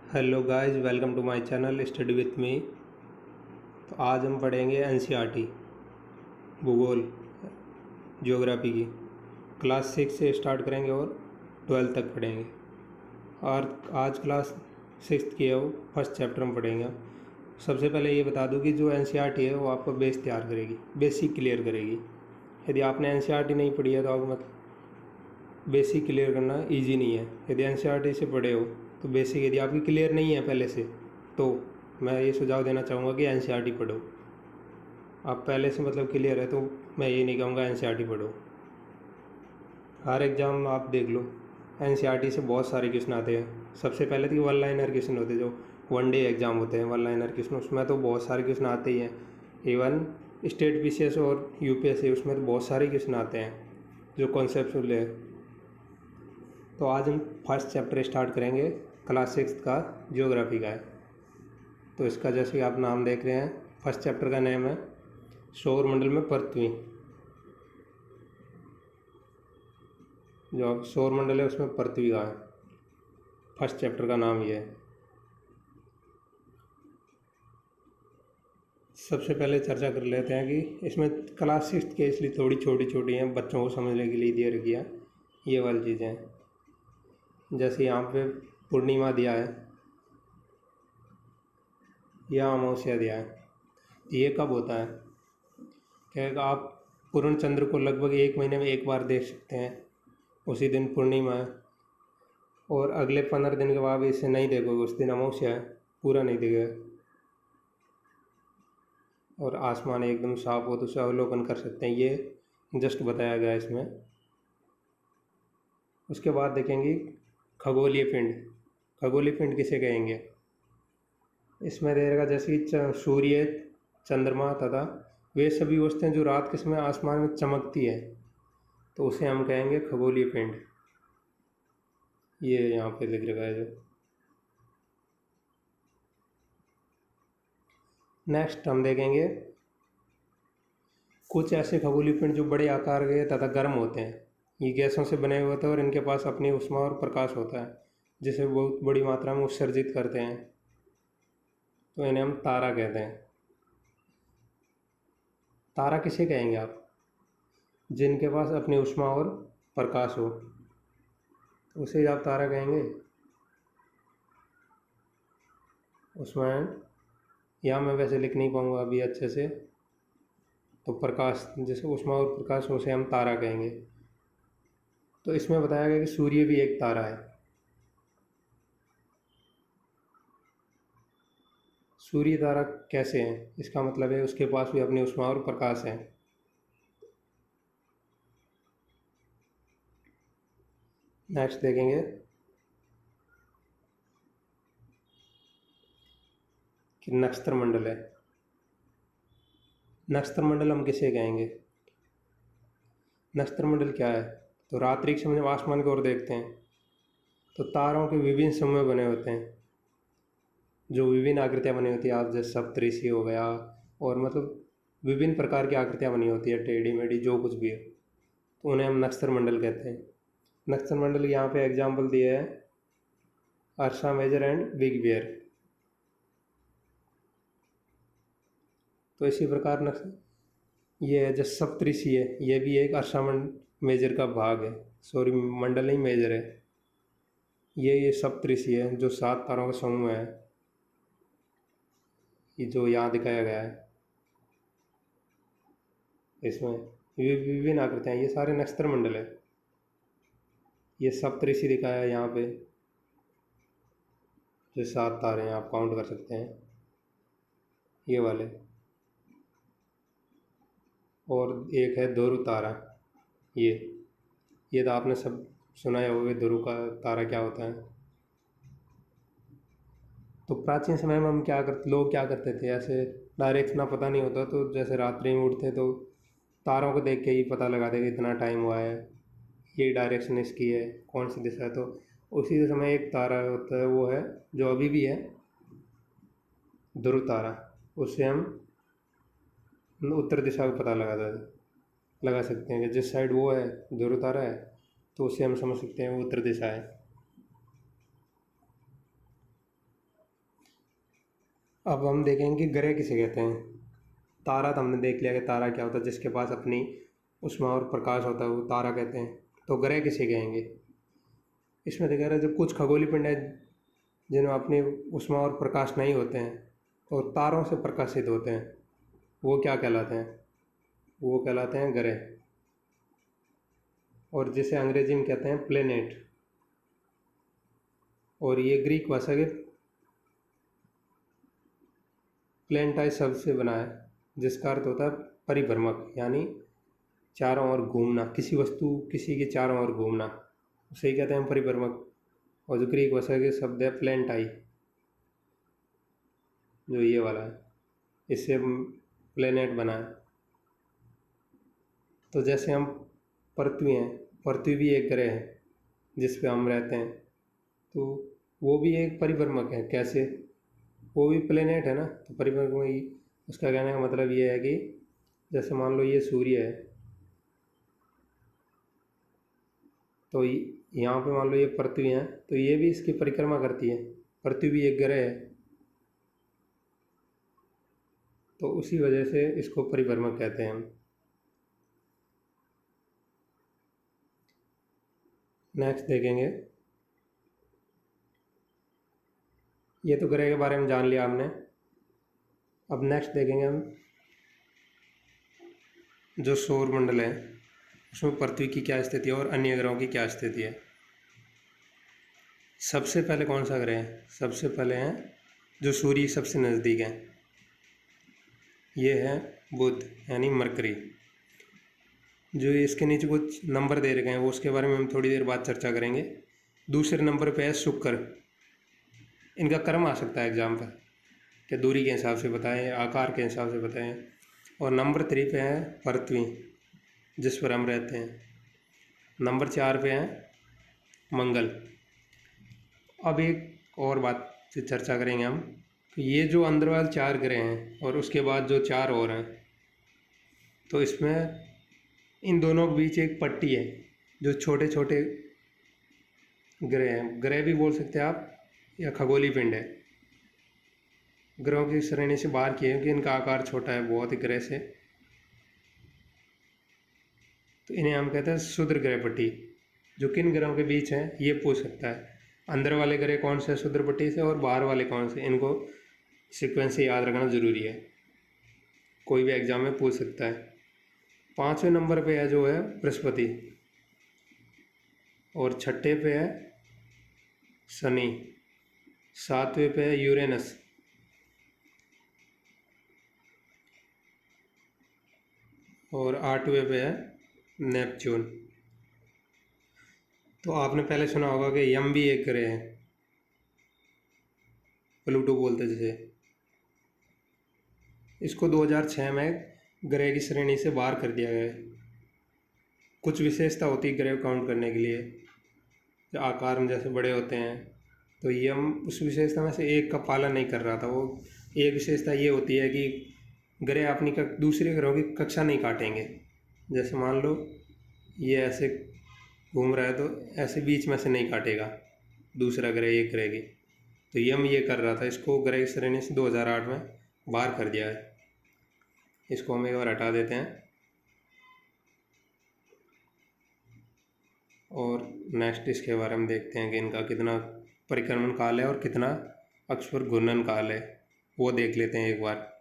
Hello guys, welcome to my channel study with me. तो आज हम पढ़ेंगे एनसीईआरटी भूगोल ज्योग्राफी की क्लास 6 से स्टार्ट करेंगे और 12 तक पढ़ेंगे। और आज क्लास 6 की है, वो फर्स्ट चैप्टर में पढ़ेंगे। सबसे पहले ये बता दूं कि जो एनसीईआरटी है वो आपको बेस तैयार करेगी, बेसिक क्लियर करेगी। यदि आपने एनसीईआरटी नहीं पढ़ी है तो आपको बेसिक क्लियर करना इजी नहीं है। यदि एनसीईआरटी से पढ़े हो तो बेसिक यदि आपकी क्लियर नहीं है पहले से, तो मैं ये सुझाव देना चाहूँगा कि एनसीईआरटी पढ़ो। आप पहले से क्लियर है तो मैं ये नहीं कहूँगा एनसीईआरटी पढ़ो। हर एग्ज़ाम आप देख लो, एनसीईआरटी से बहुत सारे क्वेश्चन आते हैं। सबसे पहले तो वन लाइनर क्वेश्चन होते हैं, जो वन डे एग्ज़ाम होते हैं वन लाइनर क्वेश्चन, उसमें तो बहुत सारे क्वेश्चन आते ही हैं। इवन स्टेट पीसीएस और यूपीएससी उसमें तो बहुत सारे क्वेश्चन आते हैं जो कॉन्सेप्चुअल है। तो आज हम फर्स्ट चैप्टर स्टार्ट करेंगे, क्लास 6 का ज्योग्राफी का है। तो इसका जैसे कि आप नाम देख रहे हैं, फर्स्ट चैप्टर का नेम है सौर मंडल में पृथ्वी। जो आप सौर मंडल है उसमें पृथ्वी का है, फर्स्ट चैप्टर का नाम ये है। सबसे पहले चर्चा कर लेते हैं कि इसमें क्लास 6 के इसलिए थोड़ी छोटी छोटी हैं, बच्चों को समझने के लिए दे रखी है ये वाली चीज़ें। जैसे यहाँ पे पूर्णिमा दिया है या अमावस्या दिया है, ये कब होता है? क्या आप पूर्ण चंद्र को लगभग एक महीने में एक बार देख सकते हैं, उसी दिन पूर्णिमा है। और अगले 15 दिन के बाद इसे नहीं देखोगे, उस दिन अमावस्या है, पूरा नहीं दिखेगा। और आसमान एकदम साफ हो तो उसे अवलोकन कर सकते हैं, ये जस्ट बताया गया है इसमें। उसके बाद देखेंगे खगोलीय पिंड। खगोलीय पिंड किसे कहेंगे? इसमें रहेगा जैसे कि सूर्य, चंद्रमा तथा वे सभी वस्तुएं जो रात के समय आसमान में चमकती है, तो उसे हम कहेंगे खगोलीय पिंड। ये यहाँ पे लिख रखा है जो। नेक्स्ट हम देखेंगे कुछ ऐसे खगोलीय पिंड जो बड़े आकार के तथा गर्म होते हैं। ये गैसों से बने हुए होते हैं और इनके पास अपनी ऊष्मा और प्रकाश होता है, जिसे बहुत बड़ी मात्रा में उत्सर्जित करते हैं, तो इन्हें हम तारा कहते हैं। तारा किसे कहेंगे आप? जिनके पास अपनी ऊष्मा और प्रकाश हो, तो उसे आप तारा कहेंगे। उसमें यहाँ मैं वैसे लिख नहीं पाऊँगा अभी अच्छे से, तो प्रकाश जैसे ऊष्मा और प्रकाश, उसे हम तारा कहेंगे। तो इसमें बताया गया कि सूर्य भी एक तारा है। सूर्य तारा कैसे है? इसका मतलब है उसके पास भी अपनी ऊष्मा और प्रकाश है। नेक्स्ट देखेंगे कि नक्षत्र मंडल है। नक्षत्र मंडल हम किसे कहेंगे? नक्षत्र मंडल क्या है? तो रात्रि के समय जब आसमान की ओर देखते हैं तो तारों के विभिन्न समूह बने होते हैं, जो विभिन्न आकृतियाँ बनी होती है। आप जैसे सप्तऋषि हो गया, और विभिन्न प्रकार की आकृतियाँ बनी होती है, टेढ़ी मेढ़ी जो कुछ भी है, तो उन्हें हम नक्षत्र मंडल कहते हैं। नक्षत्र मंडल यहाँ पे एग्जाम्पल दिया है अर्सा मेजर एंड बिग बियर। तो इसी प्रकार ये है जो सप्तऋषि है, ये भी एक अर्सा मेजर का भाग है, सॉरी मंडल नहीं मेजर है। ये सप्तऋषि है जो 7 तारों का समूह है, ये जो यहाँ दिखाया गया है। इसमें विभिन्न आकृतियाँ, ये सारे नक्षत्र मंडल है। ये सप्तऋषि दिखाया है यहाँ पे, जो 7 तारे हैं, आप काउंट कर सकते हैं ये वाले। और एक है ध्रुव तारा। ये तो आपने सब सुना ही होगा, ध्रुव का तारा क्या होता है। तो प्राचीन समय में लोग क्या करते थे, ऐसे डायरेक्ट ना पता नहीं होता, तो जैसे रात्रि में उठते तो तारों को देख के ही पता लगाते कि इतना टाइम हुआ है, ये डायरेक्शन इसकी है, कौन सी दिशा है। तो उसी समय एक तारा होता है, वो है जो अभी भी है ध्रुव तारा। उससे हम उत्तर दिशा का पता लगा सकते हैं कि जिस साइड वो है ध्रुव तारा है, तो उससे हम समझ सकते हैं वो उत्तर दिशा है। अब हम देखेंगे कि ग्रह किसे कहते हैं। तारा तो हमने देख लिया कि तारा क्या होता है, जिसके पास अपनी ऊष्मा और प्रकाश होता है वो तारा कहते हैं। तो ग्रह किसे कहेंगे? इसमें देखा रहा है जो कुछ खगोलीय पिंड है जिनमें अपनी ऊष्मा और प्रकाश नहीं होते हैं और तारों से प्रकाशित होते हैं, वो क्या कहलाते हैं? वो कहलाते हैं ग्रह, और जिसे अंग्रेजी में कहते हैं प्लेनेट। और ये ग्रीक भाषा के प्लेनेटाइज शब्द से बना है, जिसका अर्थ होता है परिभ्रमक, यानी चारों ओर घूमना, किसी वस्तु किसी के चारों ओर घूमना, उसे ही कहते हैं परिभ्रमक। और जो ग्रीक भाषा के शब्द है प्लेनेटाई, जो ये वाला है, इससे प्लेनेट बना है। तो जैसे हम पृथ्वी हैं, पृथ्वी भी एक ग्रह है जिस पे हम रहते हैं, तो वो भी एक परिभ्रमक है। कैसे? वो भी प्लेनेट है ना, तो परिभ्रमक ही। उसका कहने का मतलब ये है कि जैसे मान लो ये सूर्य है, तो यहाँ पे मान लो ये पृथ्वी है, तो ये भी इसकी परिक्रमा करती है, पृथ्वी भी एक ग्रह है, तो उसी वजह से इसको परिभ्रमक कहते हैं हम। नेक्स्ट देखेंगे, ये तो ग्रह के बारे में जान लिया हमने। अब नेक्स्ट देखेंगे हम जो सौर मंडल है उसमें पृथ्वी की क्या स्थिति है और अन्य ग्रहों की क्या स्थिति है। सबसे पहले कौन सा ग्रह है? सबसे पहले है जो सूर्य सबसे नज़दीक है, ये है बुध यानी मरकरी। जो इसके नीचे कुछ नंबर दे रखे हैं वो उसके बारे में हम थोड़ी देर बाद चर्चा करेंगे। दूसरे नंबर पे है शुक्र। इनका क्रम आ सकता है एग्जाम पर, कि दूरी के हिसाब से बताएं, आकार के हिसाब से बताएं। और नंबर 3 पे है पृथ्वी, जिस पर हम रहते हैं। नंबर 4 पे है मंगल। अब एक और बात से चर्चा करेंगे हम कि ये जो अंदर वाले 4 ग्रह हैं और उसके बाद जो 4 और हैं, तो इसमें इन दोनों के बीच एक पट्टी है जो छोटे छोटे ग्रह हैं। ग्रह भी बोल सकते हैं आप, या खगोलीय पिंड है। ग्रहों की श्रेणी से बाहर किए कि इनका आकार छोटा है बहुत ही ग्रह से, तो इन्हें हम कहते हैं क्षुद्र ग्रह पट्टी। जो किन ग्रहों के बीच है ये पूछ सकता है। अंदर वाले ग्रह कौन से क्षुद्र पट्टी से और बाहर वाले कौन से, इनको सीक्वेंस से याद रखना ज़रूरी है, कोई भी एग्जाम में पूछ सकता है। 5वें नंबर पे है जो है बृहस्पति, और 6ठे पे है शनि, 7वें पे है यूरेनस, और 8वें पे है नेपच्यून। तो आपने पहले सुना होगा कि यम भी एक ग्रह है, प्लूटो बोलते जिसे। इसको 2006 में ग्रह की श्रेणी से बाहर कर दिया गया है। कुछ विशेषता होती है ग्रह काउंट करने के लिए, जो आकार में जैसे बड़े होते हैं, तो यम उस विशेषता में से एक का पालन नहीं कर रहा था। वो एक विशेषता ये होती है कि ग्रह अपनी दूसरे ग्रहों की कक्षा नहीं काटेंगे। जैसे मान लो ये ऐसे घूम रहा है तो ऐसे बीच में से नहीं काटेगा दूसरा ग्रह एक ग्रह की, तो यम ये कर रहा था। इसको ग्रह की श्रेणी से 2008 में बाहर कर दिया है। इसको हम एक बार हटा देते हैं और नेक्स्ट इसके बारे में देखते हैं कि इनका कितना परिक्रमण काल है और कितना अक्ष पर घूर्णन काल है, वो देख लेते हैं एक बार।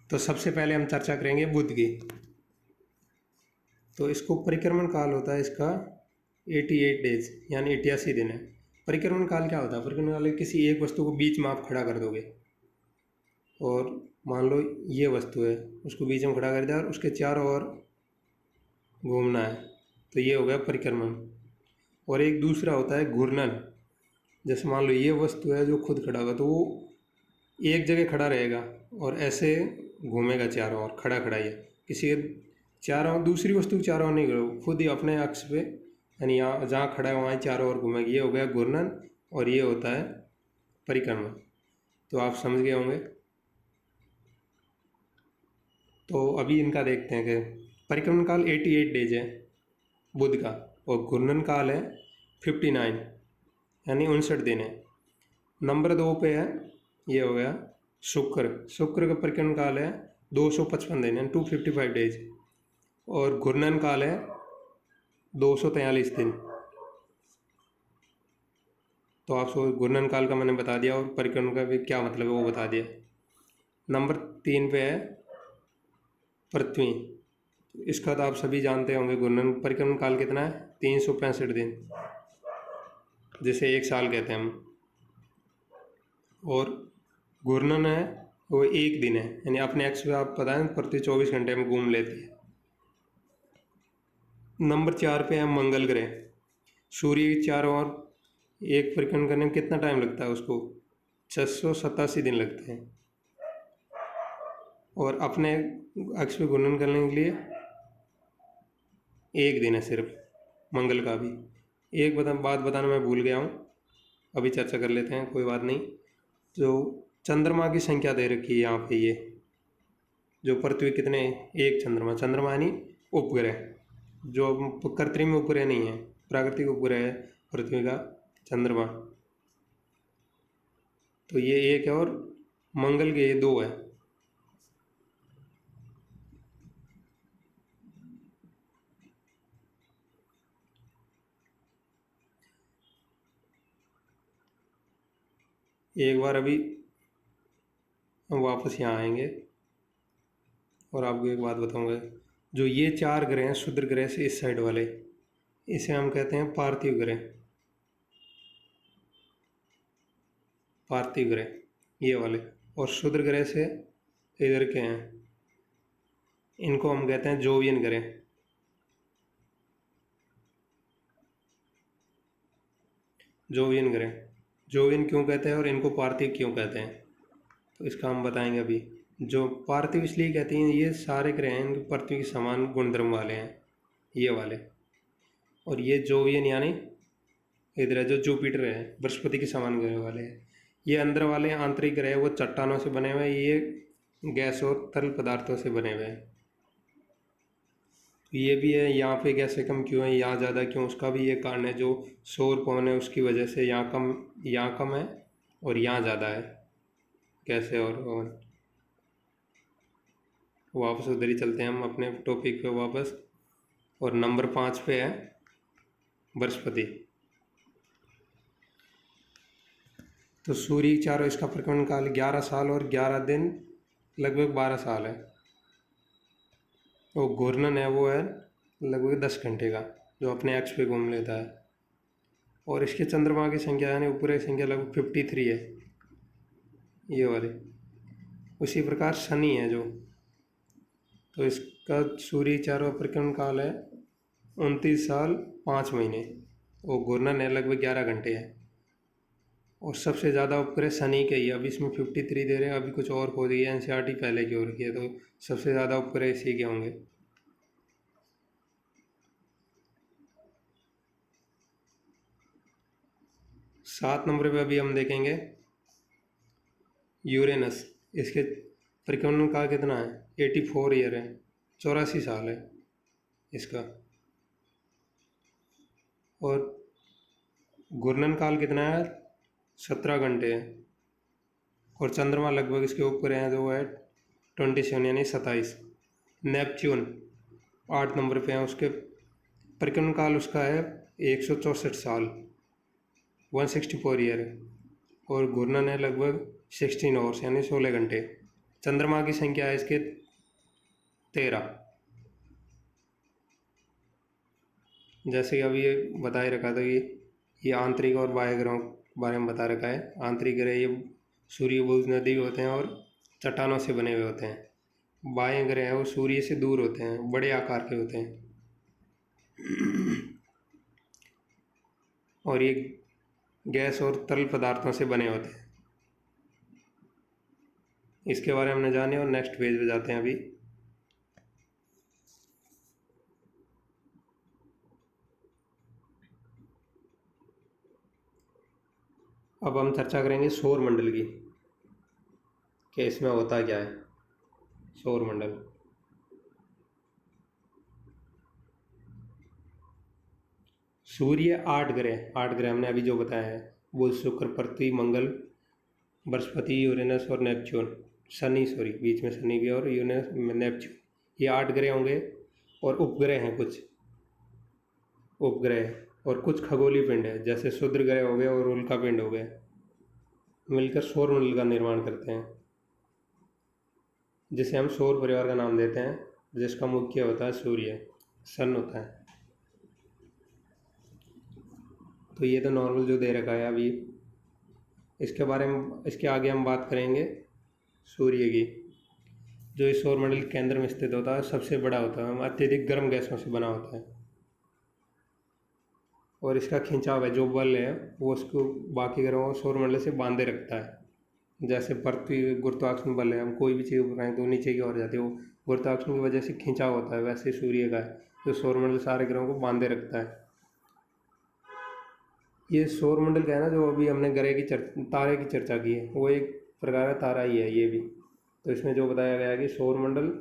तो सबसे पहले हम चर्चा करेंगे बुध की। तो इसको परिक्रमण काल होता है इसका 88 डेज यानी 88 दिन है। परिक्रमण काल क्या होता है? परिक्रमण काल किसी एक वस्तु को बीच में आप खड़ा कर दोगे, और मान लो ये वस्तु है, उसको बीच में खड़ा कर दिया और उसके चारों ओर घूमना है, तो ये हो गया परिक्रमण। और एक दूसरा होता है घूर्णन। जैसे मान लो ये वस्तु है जो खुद खड़ा होगा, तो वो एक जगह खड़ा रहेगा और ऐसे घूमेगा चारों ओर, खड़ा खड़ा ही किसी चारों दूसरी वस्तु चारों ओर नहीं घूमेगा, खुद ही अपने अक्ष पे, यानी यहाँ जहाँ खड़ा है वहाँ चारों ओर घूमेगी। ये हो गया घूर्णन और ये होता है परिक्रमण। तो आप समझ गए होंगे। तो अभी इनका देखते हैं कि परिक्रमण काल 88 डेज है बुध का, और घूर्णन काल है 59 यानी 59 दिन है। नंबर 2 पे है, ये हो गया शुक्र। शुक्र का परिक्रमण काल है 255 दिन यानी 255 डेज, और घूर्णन काल है 243 दिन। तो आपको घूर्णन काल का मैंने बता दिया और परिक्रमण का भी क्या मतलब है वो बता दिया। नंबर 3 पे है पृथ्वी। इसका तो आप सभी जानते होंगे, घूर्णन परिक्रमण काल कितना है, 365 दिन, जिसे 1 साल कहते हैं हम। और घूर्णन है वो 1 दिन है, यानी अपने एक्स पे आप पता है प्रति 24 घंटे में घूम लेती है। नंबर 4 पे है मंगल ग्रह। सूर्य के चारों ओर एक परिक्रमण करने में कितना टाइम लगता है उसको, 687 दिन लगते हैं। और अपने अक्ष पे घूर्णन करने के लिए 1 दिन है सिर्फ, मंगल का भी। एक बात बताना मैं भूल गया हूँ, अभी चर्चा कर लेते हैं, कोई बात नहीं। जो चंद्रमा की संख्या दे रखी है यहाँ पे, ये जो पृथ्वी कितने, एक चंद्रमा यानी उपग्रह, जो कृत्रिम उपग्रह नहीं है, प्राकृतिक उपग्रह है पृथ्वी का चंद्रमा। तो ये 1 है और मंगल के ये 2 है। एक बार अभी हम वापस यहाँ आएंगे और आपको एक बात बताऊंगा। जो ये 4 ग्रह हैं क्षुद्र ग्रह से इस साइड वाले, इसे हम कहते हैं पार्थिव ग्रह। पार्थिव ग्रह ये वाले, और क्षुद्र ग्रह से इधर के हैं, इनको हम कहते हैं जोवियन ग्रह। जोवियन ग्रह, जोवियन क्यों कहते हैं और इनको पार्थिव क्यों कहते हैं, तो इसका हम बताएंगे अभी। जो पार्थिव इसलिए कहते हैं, ये सारे ग्रह हैं पृथ्वी के समान गुणधर्म वाले हैं, ये वाले। और ये जोवियन यानी इधर है जो जुपिटर है, बृहस्पति के समान ग्रह वाले हैं। ये अंदर वाले आंतरिक ग्रह वो चट्टानों से बने हुए हैं, ये गैस और तरल पदार्थों से बने हुए हैं। तो ये भी है, यहाँ पे गैसें कम क्यों है, यहाँ ज़्यादा क्यों, उसका भी ये कारण है। जो सौर पवन है उसकी वजह से यहाँ कम है और यहाँ ज़्यादा है गैसें और पवन। वापस उधर ही चलते हैं हम अपने टॉपिक पे वापस। और नंबर 5 पे है बृहस्पति। तो सूर्य के चारों इसका परिक्रमण काल 11 साल और 11 दिन, लगभग 12 साल है। और घूर्णन है वो है लगभग 10 घंटे का, जो अपने अक्ष पे घूम लेता है। और इसके चंद्रमा की संख्या यानी उपग्रह संख्या लगभग 53 है, ये वाले। उसी प्रकार शनि है जो, तो इसका सूर्य चारों परिक्रमण काल है 29 साल 5 महीने, और घूर्णन है लगभग 11 घंटे है। और सबसे ज़्यादा उपग्रह शनि के ही, अभी इसमें 53 दे रहे हैं, अभी कुछ और हो रही है, एनसीईआरटी पहले की हो रखी है, तो सबसे ज़्यादा उपग्रह इसी के होंगे। सात नंबर पे अभी हम देखेंगे यूरेनस। इसके परिक्रमण काल कितना है, 84 ईयर है, 84 साल है इसका। और घूर्णन काल कितना है, 17 घंटे है। और चंद्रमा लगभग इसके उपग्रह हैं जो है 27 यानी 27। नेपच्यून 8 नंबर पे है, उसके परिक्रमण काल उसका है 164 साल, 164 ईयर है। और घूर्णन है लगभग 16 आवर्स यानी 16 घंटे। चंद्रमा की संख्या है इसके 13। जैसे कि अभी ये बताए रखा था कि ये आंतरिक और बाह्य ग्रहों के बारे में बता रखा है। आंतरिक ग्रह ये सूर्य भुज नदी होते हैं और चट्टानों से बने हुए होते हैं। बाह्य ग्रह है वो सूर्य से दूर होते हैं, बड़े आकार के होते हैं। और ये गैस और तरल पदार्थों से बने होते हैं। इसके बारे में हमने जाने, और नेक्स्ट पेज पे जाते हैं अभी। अब हम चर्चा करेंगे सौर मंडल की, कि इसमें होता क्या है सौर मंडल। सूर्य 8 ग्रह हमने अभी जो बताया है बुध, शुक्र, पृथ्वी, मंगल, बृहस्पति, यूरेनस और नेपच्यून, शनि, सॉरी बीच में शनि भी और यूरेनस, नेपच्यून, ये 8 ग्रह होंगे। और उपग्रह हैं कुछ उपग्रह और कुछ खगोलीय पिंड है, जैसे क्षुद्र ग्रह हो गए और उल्का पिंड हो गए, मिलकर सौरमंडल का निर्माण करते हैं, जिसे हम सौर परिवार का नाम देते हैं, जिसका मुख्य होता है सूर्य, सन होता है। तो ये तो नॉर्मल जो दे रखा है अभी, इसके बारे में इसके आगे हम बात करेंगे सूर्य की, जो इस सौरमंडल के केंद्र में स्थित होता है, सबसे बड़ा होता है, अत्यधिक गर्म गैसों से बना होता है। और इसका खिंचाव है, जो बल है वो उसको बाकी ग्रहों सौरमंडल से बांधे रखता है। जैसे पृथ्वी गुरुत्वाकर्षण बल है, हम कोई भी चीज़ उठाएं तो नीचे की ओर जाती है, वो गुरुत्वाकर्षण की वजह से खिंचाव होता है, वैसे सूर्य का है जो सौरमंडल सारे ग्रहों को बांधे रखता है। ये सौरमंडल का है ना, जो अभी हमने ग्रह की तारे की चर्चा की है, वो एक प्रकार का तारा ही है ये भी। तो इसमें जो बताया गया है कि सौरमंडल,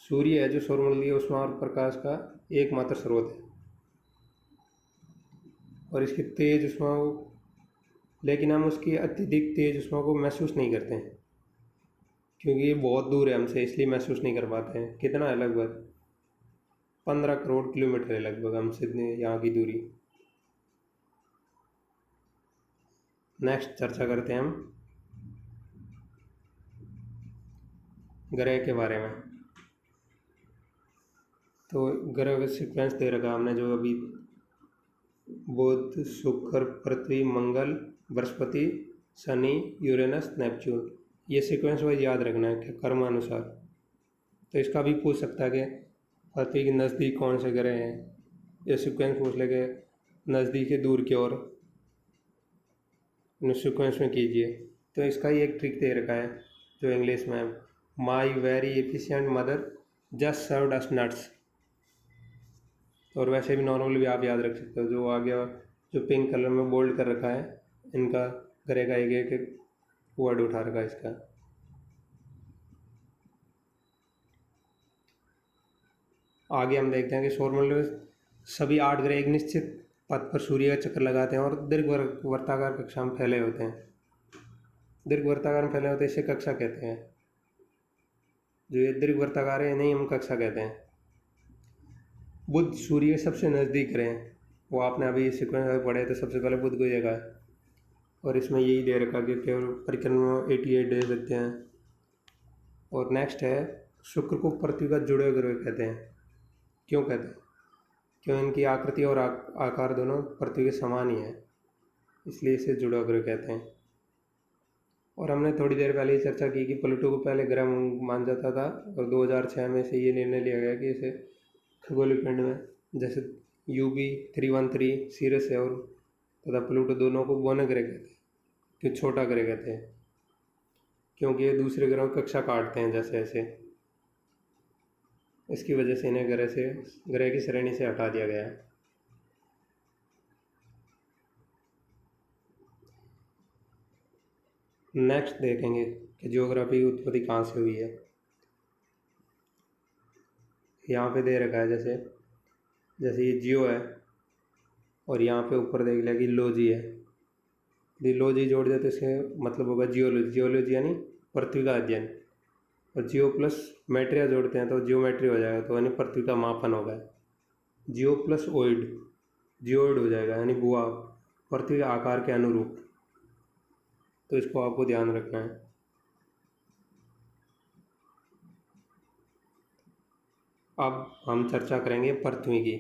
सूर्य है जो सौरमंडल की ऊष्मा और प्रकाश का एकमात्र स्रोत है, और इसकी तेज ऊष्मा, लेकिन हम उसकी अत्यधिक तेज ऊष्मा को महसूस नहीं करते हैं, क्योंकि ये बहुत दूर है हमसे, इसलिए महसूस नहीं कर पाते हैं। कितना है, लगभग 15 करोड़ किलोमीटर है लगभग हमसे यहाँ की दूरी। नेक्स्ट चर्चा करते हैं हम ग्रह के बारे में। तो ग्रह का सीक्वेंस दे रखा हमने, जो अभी बुध, शुक्र, पृथ्वी, मंगल, बृहस्पति, शनि, यूरेनस, नेपच्यून, ये सीक्वेंस वाइज याद रखना है क्रमानुसार। तो इसका भी पूछ सकता है कि पृथ्वी के नज़दीक कौन से ग्रह हैं, ये सीक्वेंस पूछ लेके नज़दीक है दूर की ओर सीक्वेंस में कीजिए। तो इसका ही एक ट्रिक दे रखा है जो इंग्लिश में है, my very efficient mother just served us nuts. और वैसे भी नॉर्मली भी आप याद रख सकते हो, जो आ गया जो पिंक कलर में बोल्ड कर रखा है, इनका ग्रह का एक एक वर्ड उठा रखा है इसका। आगे हम देखते हैं कि सौरमंडल में सभी 8 ग्रह एक निश्चित पथ पर सूर्य का चक्कर लगाते हैं और दीर्घ वर्ताकार कक्षा में फैले होते हैं। दीर्घ वर्ताकार में फैले होते हैं, इसे कक्षा कहते हैं। जो ये दीर्घ वर्ताकार है इन्हें हम कक्षा कहते हैं। बुध सूर्य के सबसे नज़दीक ग्रह हैं, वो आपने अभी सीक्वेंस पढ़े तो सबसे पहले बुध को देखा है, और इसमें यही दे रखा कि केवल परिक्रमा 88 डेज लगते हैं। और नेक्स्ट है, शुक्र को पृथ्वी का जुड़े ग्रह कहते हैं। क्यों कहते हैं? क्यों इनकी आकृति और आकार दोनों पृथ्वी के समान ही है, इसलिए इसे जुड़ा ग्रह कहते हैं। और हमने थोड़ी देर पहले ही चर्चा की कि प्लूटो को पहले ग्रह मान जाता था, और 2006 में से ये निर्णय लिया गया कि इसे खगोलीय पिंड में, जैसे UB313 सीरस है और तथा प्लूटो, दोनों को बोने ग्रह कहते हैं, कि छोटा ग्रह कहते हैं, क्योंकि ये दूसरे ग्रहों की कक्षा काटते हैं जैसे ऐसे। इसकी वजह से इन्हें ग्रह की श्रेणी से हटा दिया गया है। नेक्स्ट देखेंगे कि ज्योग्राफी की उत्पत्ति कहाँ से हुई है। यहाँ पे दे रखा है जैसे ये जियो है, और यहाँ पे ऊपर देख लिया कि लॉजी है। यदि लॉजी जोड़ दे तो इसके मतलब होगा जियोलॉजी। जियोलॉजी यानी पृथ्वी का अध्ययन, और जियो प्लस मैट्रिया जोड़ते हैं तो जियोमेट्री हो जाएगा, तो यानी पृथ्वी का मापन होगा। जियो प्लस ओइड, जियोइड हो जाएगा, यानी भूआ, पृथ्वी के आकार के अनुरूप। तो इसको आपको ध्यान रखना है। अब हम चर्चा करेंगे पृथ्वी की।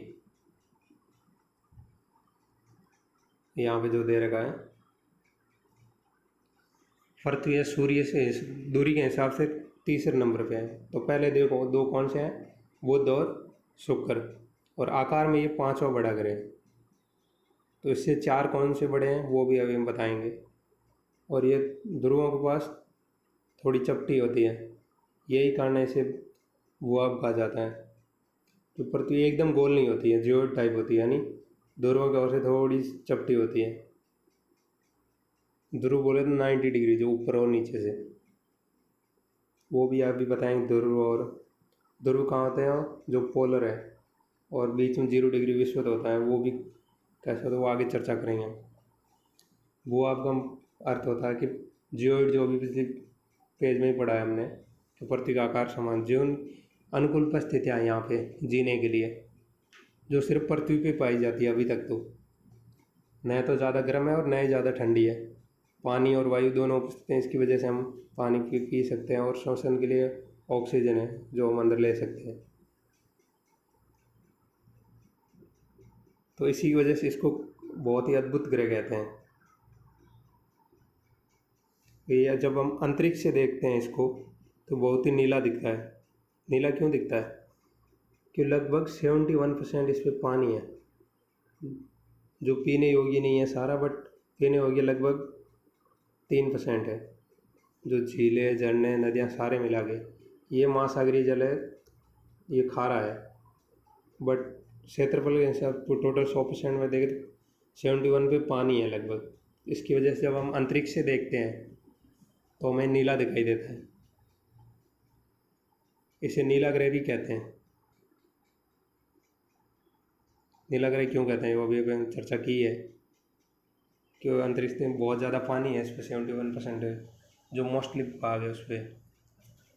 यहाँ पे जो दे रखा है, पृथ्वी सूर्य से दूरी के हिसाब से तीसरे नंबर पे है। तो पहले देखो दो कौन से हैं, बुध और शुक्र, और आकार में ये 5वां बड़ा ग्रह। तो इससे 4 कौन से बड़े हैं वो भी अभी हम बताएंगे। और ये ध्रुवों के पास थोड़ी चपटी होती है, यही कारण है इसे भूआ कहा जाता है। तो पृथ्वी एकदम गोल नहीं होती है, जियोइड टाइप होती है, यानी ध्रुवों की ओर से थोड़ी चपटी होती है। ध्रुव बोले तो 90 डिग्री, जो ऊपर और नीचे से, वो भी आप भी बताएंगे। ध्रुव कहाँ होते हैं, जो पोलर है, और बीच में 0 डिग्री विषुवत होता है, वो भी कैसे होता है वो आगे चर्चा करेंगे। वो आपका अर्थ होता है कि जियोइड, जो भी पिछले पेज में ही पढ़ा है हमने, तो पृथ्वी का आकार समान जीवन अनुकूल परिस्थितियाँ यहाँ पे जीने के लिए, जो सिर्फ पृथ्वी पे पाई जाती है अभी तक। तो न तो ज़्यादा गर्म है और न ही ज़्यादा ठंडी है। पानी और वायु दोनों उपस्थित हैं, इसकी वजह से हम पानी पी सकते हैं, और श्वसन के लिए ऑक्सीजन है जो हम अंदर ले सकते हैं। तो इसी की वजह से इसको बहुत ही अद्भुत ग्रह कहते हैं। ये जब हम अंतरिक्ष से देखते हैं इसको तो बहुत ही नीला दिखता है। नीला क्यों दिखता है? कि लगभग 71% इस पर पानी है, जो पीने योग्य नहीं है सारा, बट पीने योग्य लगभग 3% है, जो झीलें, झरने, नदियाँ सारे मिला के। ये महासागरीय जल है, ये खारा है, बट क्षेत्रफल के हिसाब तो टोटल 100% में देखें 71 पे पानी है लगभग। इसकी वजह से जब हम अंतरिक्ष से देखते हैं तो हमें नीला दिखाई देता है। इसे नीला ग्रह भी कहते हैं। नीला ग्रह क्यों कहते हैं वो अभी हमने चर्चा की है, कि अंतरिक्ष में बहुत ज़्यादा पानी है, इस पर 71% है, जो मोस्टली भाग है उस पर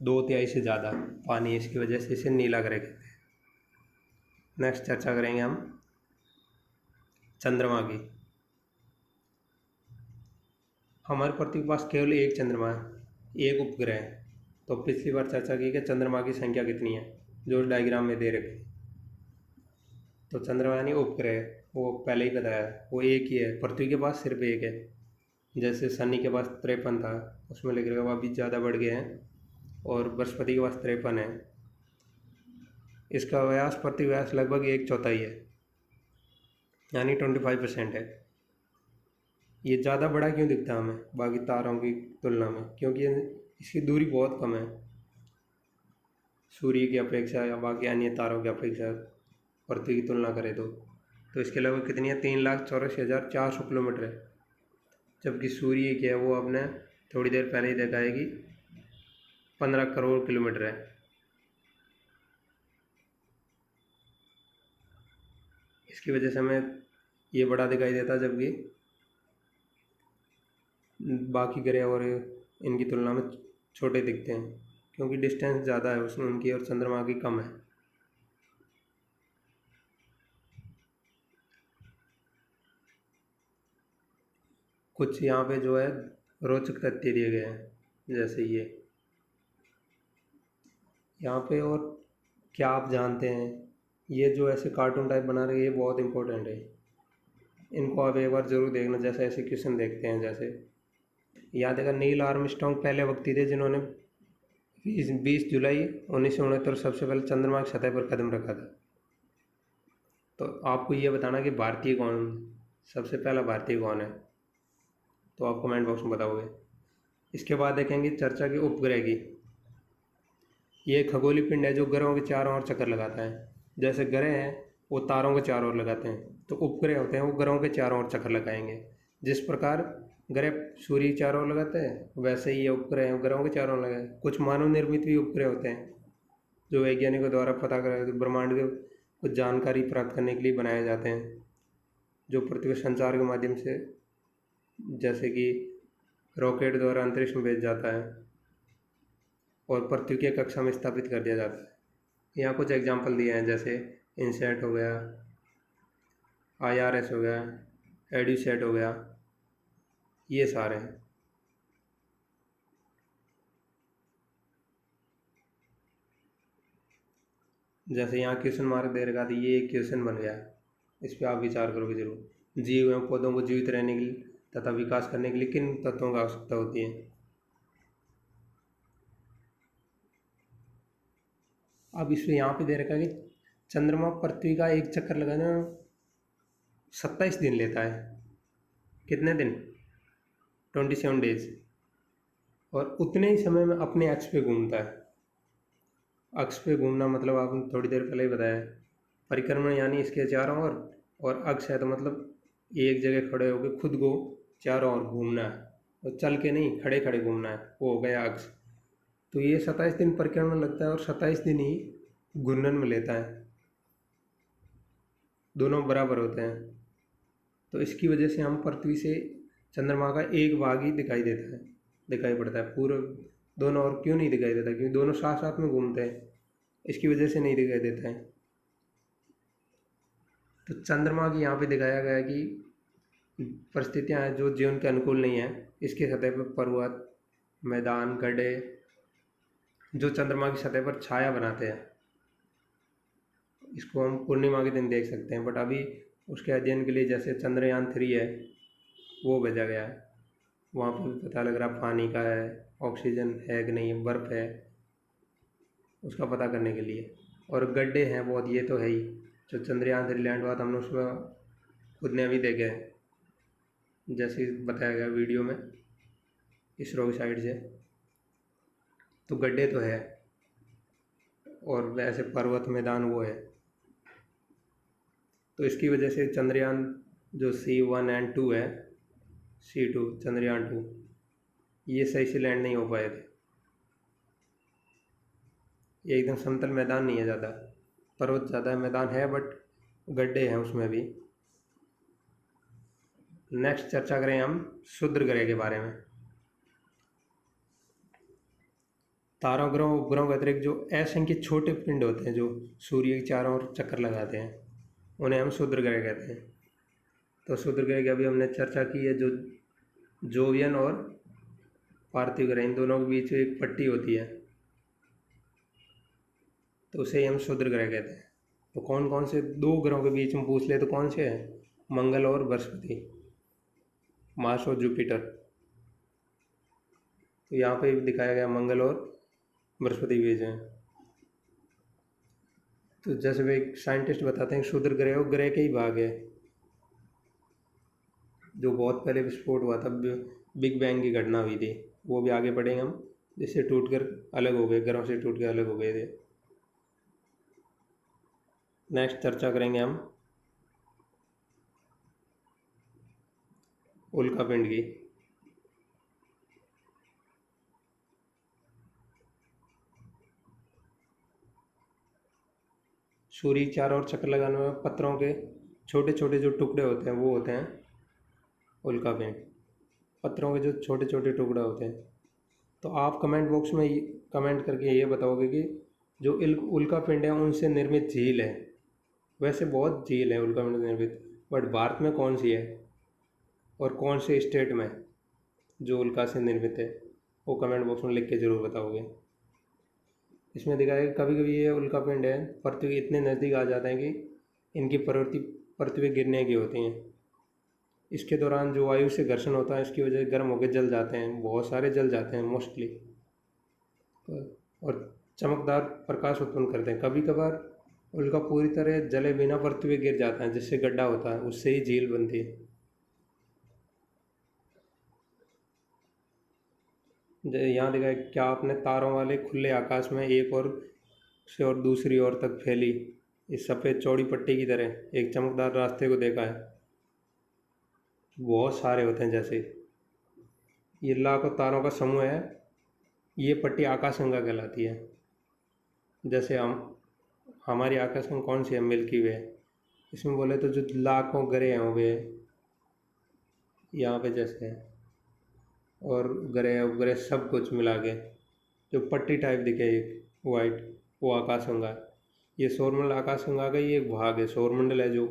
2/3 से ज़्यादा पानी है, इसकी वजह से इसे नीला ग्रह कहते हैं। नेक्स्ट चर्चा करेंगे हम चंद्रमा की। हमारे पृथ्वी के पास केवल एक चंद्रमा है, एक उपग्रह है। तो पिछली बार चर्चा की कि चंद्रमा की संख्या कितनी है, जो डायग्राम में दे रखी। तो चंद्रमा यानी उपग्रह, वो पहले ही बताया है, वो एक ही है। पृथ्वी के पास सिर्फ एक है। जैसे शनि के पास 53 था, उसमें लिख रखा वो अभी ज़्यादा बढ़ गए हैं, और बृहस्पति के पास 53 है। इसका व्यास, पृथ्वी व्यास लगभग 1/4 है, यानी 25% है। ये ज़्यादा बड़ा क्यों दिखता है हमें बाकी तारों की तुलना में? क्योंकि इसकी दूरी बहुत कम है सूर्य की अपेक्षा, या बाकी अन्य तारों की अपेक्षा पृथ्वी की तुलना करें तो इसके लगभग कितनी है? 3,84,400 किलोमीटर है। जबकि सूर्य की है वो आपने थोड़ी देर पहले ही देखा है कि 15 करोड़ किलोमीटर है। इसकी वजह से हमें ये बड़ा दिखाई देता है, जबकि बाकी ग्रह और इनकी तुलना में छोटे दिखते हैं, क्योंकि डिस्टेंस ज़्यादा है उसमें उनकी और चंद्रमा की कम है। कुछ यहाँ पे जो है रोचक तथ्य दिए गए हैं, जैसे ये यहाँ पे। और क्या आप जानते हैं, ये जो ऐसे कार्टून टाइप बना रहे हैं, ये बहुत इंपॉर्टेंट है, इनको आप एक बार ज़रूर देखना। जैसे ऐसे क्वेश्चन देखते हैं, जैसे याद है, नील आर्मस्ट्रॉन्ग पहले व्यक्ति थे जिन्होंने 20 जुलाई 1969 सबसे पहले चंद्रमा की सतह पर कदम रखा था। तो आपको ये बताना कि भारतीय कौन, सबसे पहला भारतीय कौन है, तो आप कमेंट बॉक्स में बताओगे। इसके बाद देखेंगे चर्चा की उपग्रह की। ये खगोलीय पिंड है जो ग्रहों के चारों ओर चक्कर लगाता है। जैसे ग्रह हैं वो तारों के चारों ओर लगाते हैं, तो उपग्रह होते हैं वो ग्रहों के चारों ओर चक्कर लगाएंगे। जिस प्रकार ग्रह सूर्य के चारों ओर लगाते हैं, वैसे ही ये उपग्रह हैं ग्रहों के चारों ओर लगाए। कुछ मानव निर्मित भी उपग्रह होते हैं जो वैज्ञानिकों द्वारा पता कर ब्रह्मांड के कुछ जानकारी प्राप्त करने के लिए बनाए जाते हैं, जो पृथ्वी संचार के माध्यम से, जैसे कि रॉकेट द्वारा अंतरिक्ष में भेज जाता है और पृथ्वी की कक्षा में स्थापित कर दिया जाता है। यहाँ कुछ एग्जांपल दिए हैं, जैसे इनसैट हो गया, IRS हो गया, एड्यूसैट हो गया, ये सारे हैं। जैसे यहाँ क्वेश्चन मार्क दे रखा था, ये एक क्वेश्चन बन गया, इस पर आप विचार करोगे जरूर। जीव एवं पौधों को जीवित रहने के लिए तथा विकास करने के लिए किन तत्वों की आवश्यकता होती है? अब इसमें यहाँ पे दे रखा है कि चंद्रमा पृथ्वी का एक चक्कर लगाना 27 दिन लेता है। कितने दिन? 27 डेज। और उतने ही समय में अपने अक्ष पे घूमता है। अक्ष पे घूमना मतलब आपने थोड़ी देर पहले ही बताया, परिक्रमण यानी इसके चारों ओर, और अक्ष है तो मतलब एक जगह खड़े होकर खुद को चारों ओर घूमना है, और चल के नहीं, खड़े खड़े घूमना है, वो हो गया अक्ष। तो ये 27 दिन परिक्रमण लगता है और 27 दिन ही घूर्णन में लेता है, दोनों बराबर होते हैं। तो इसकी वजह से हम पृथ्वी से चंद्रमा का एक भाग ही दिखाई देता है, दिखाई पड़ता है। पूरा दोनों और क्यों नहीं दिखाई देता? क्योंकि दोनों साथ साथ में घूमते हैं, इसकी वजह से नहीं दिखाई देता है। तो चंद्रमा की यहाँ पे दिखाया गया है कि परिस्थितियाँ हैं जो जीवन के अनुकूल नहीं है। इसकी सतह पर पर्वत, मैदान, गड्ढे जो चंद्रमा की सतह पर छाया बनाते हैं, इसको हम पूर्णिमा के दिन देख सकते हैं। बट अभी उसके अध्ययन के लिए जैसे चंद्रयान-3 है वो भेजा गया है, वहाँ पर पता लग रहा पानी का है, ऑक्सीजन है कि नहीं, बर्फ़ है, उसका पता करने के लिए। और गड्ढे हैं बहुत, ये तो है ही। जो चंद्रयान-3 लैंड हुआ था हमने उसमें खुद ने अभी देखे हैं, जैसे बताया गया वीडियो में इसरो की साइड से। तो गड्ढे तो है, और वैसे पर्वत, मैदान वो है। तो इसकी वजह से चंद्रयान जो C1 एंड 2 है, C2 चंद्रयान-2, ये सही से लैंड नहीं हो पाए थे। ये एकदम समतल मैदान नहीं है ज़्यादा, पर्वत ज़्यादा मैदान है, बट गड्ढे हैं उसमें भी। नेक्स्ट चर्चा करें हम क्षुद्र ग्रह के बारे में। तारों, ग्रहों, उपग्रहों के अतिरिक्त जो असंख्य छोटे पिंड होते हैं जो सूर्य के चारों ओर चक्कर लगाते हैं, उन्हें हम क्षुद्र ग्रह कहते हैं। तो क्षुद्र ग्रह की अभी हमने चर्चा की है, जो जोवियन और पार्थिव ग्रह, इन दोनों के बीच एक पट्टी होती है, तो उसे हम क्षुद्र ग्रह कहते हैं। तो कौन कौन से दो ग्रहों के बीच में पूछ ले तो कौन से हैं? मंगल और बृहस्पति, मार्स और जुपिटर। तो यहाँ पे दिखाया गया मंगल और बृहस्पति बीज हैं। तो जैसे वे साइंटिस्ट बताते हैं क्षुद्र ग्रह और ग्रह के ही भाग है, जो बहुत पहले विस्फोट हुआ था, बिग बैंग की घटना हुई थी, वो भी आगे पढ़ेंगे हम, जिससे टूटकर अलग हो गए, ग्रहों से टूट कर अलग हो गए थे। नेक्स्ट चर्चा करेंगे हम उल्कापिंड की। सूर्य के चारों ओर चक्कर लगाने में पत्थरों के छोटे छोटे जो टुकड़े होते हैं वो होते हैं उल्कापिंड। पत्थरों के जो छोटे छोटे टुकड़े होते हैं। तो आप कमेंट बॉक्स में कमेंट करके ये बताओगे कि जो उल्कापिंड है उनसे निर्मित झील है, वैसे बहुत झील है उल्कापिंड से निर्मित, बट भारत में कौन सी है और कौन से स्टेट में जो उल्का से निर्मित है, वो कमेंट बॉक्स में लिख के ज़रूर बताओगे। इसमें दिखाया कि कभी कभी ये उल्कापिंड है पृथ्वी के इतने नज़दीक आ जाते हैं कि इनकी प्रवृत्ति पृथ्वी गिरने की होती हैं। इसके दौरान जो वायु से घर्षण होता है, इसकी वजह से गर्म होकर जल जाते हैं, बहुत सारे जल जाते हैं मोस्टली, और चमकदार प्रकाश उत्पन्न करते हैं। कभी कभार उल्का पूरी तरह जले बिना पृथ्वी गिर जाता है, जिससे गड्ढा होता है, उससे ही झील बनती है। यहाँ दिखाया क्या आपने तारों वाले खुले आकाश में एक और से और दूसरी ओर तक फैली इस सफ़ेद चौड़ी पट्टी की तरह एक चमकदार रास्ते को देखा है? बहुत सारे होते हैं, जैसे ये लाखों तारों का समूह है, ये पट्टी आकाशगंगा कहलाती है। जैसे हमारी आकाशगंगा कौन सी है? मिल्की वे। इसमें बोले तो जो लाखों ग्रह हो गए यहाँ पे जैसे है, और ग्रह उपग्रह सब कुछ मिला के जो पट्टी टाइप दिखे एक वाइट, वो आकाशगंगा है। ये सौरमंडल आकाशगंगा का ही एक भाग है, सौरमंडल है जो,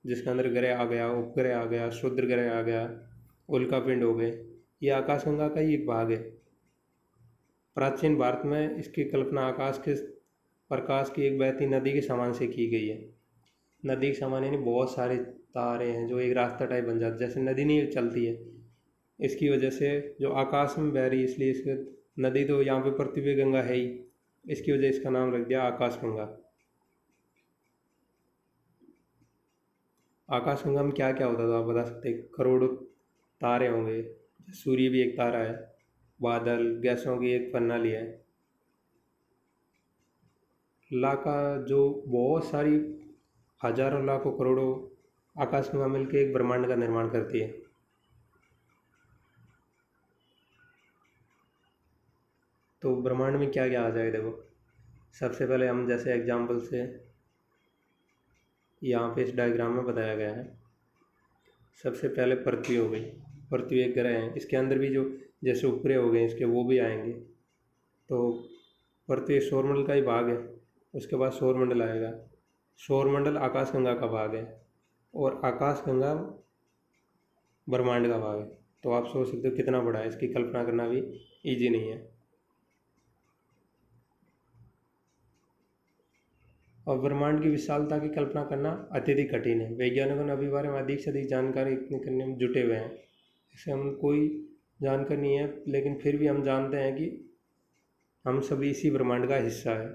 जिसके अंदर ग्रह आ गया, उपग्रह आ गया, क्षुद्र ग्रह आ गया, उल्कापिंड हो गए, ये आकाशगंगा का ही एक भाग है। प्राचीन भारत में इसकी कल्पना आकाश के प्रकाश की एक बहती नदी के समान से की गई है। नदी के समान यानी बहुत सारे तारे हैं जो एक रास्ता टाइप बन जाते, जैसे नदी नहीं चलती है, इसकी वजह से जो आकाश में बह रही है, इसलिए इसके नदी तो यहाँ पे पृथ्वी गंगा है ही, इसकी वजह इसका नाम रख दिया आकाशगंगा। आकाशगंगा में क्या क्या होता था आप बता सकते? करोड़ों तारे होंगे, सूर्य भी एक तारा है, बादल, गैसों की एक प्रणाली है, लाखा जो बहुत सारी हजारों लाखों करोड़ों आकाशगंगा मिलकर एक ब्रह्मांड का निर्माण करती है। तो ब्रह्मांड में क्या क्या आ जाएगा देखो। सबसे पहले हम जैसे एग्जाम्पल से यहाँ पे इस डायग्राम में बताया गया है, सबसे पहले पृथ्वी हो गई, पृथ्वी एक ग्रह है, इसके अंदर भी जो जैसे उपग्रह हो गए इसके वो भी आएंगे। तो पृथ्वी सौरमंडल का ही भाग है, उसके बाद सौरमंडल आएगा। सौरमंडल आकाशगंगा का भाग है और आकाशगंगा ब्रह्मांड का भाग है। तो आप सोच सकते हो कितना बड़ा है, इसकी कल्पना करना भी इजी नहीं है। और ब्रह्मांड की विशालता की कल्पना करना अत्यधिक कठिन है। वैज्ञानिकों ने अभी बारे में अधिक से अधिक जानकारी करने में जुटे हुए हैं। इससे हम कोई जानकारी नहीं है, लेकिन फिर भी हम जानते हैं कि हम सभी इसी ब्रह्मांड का हिस्सा है।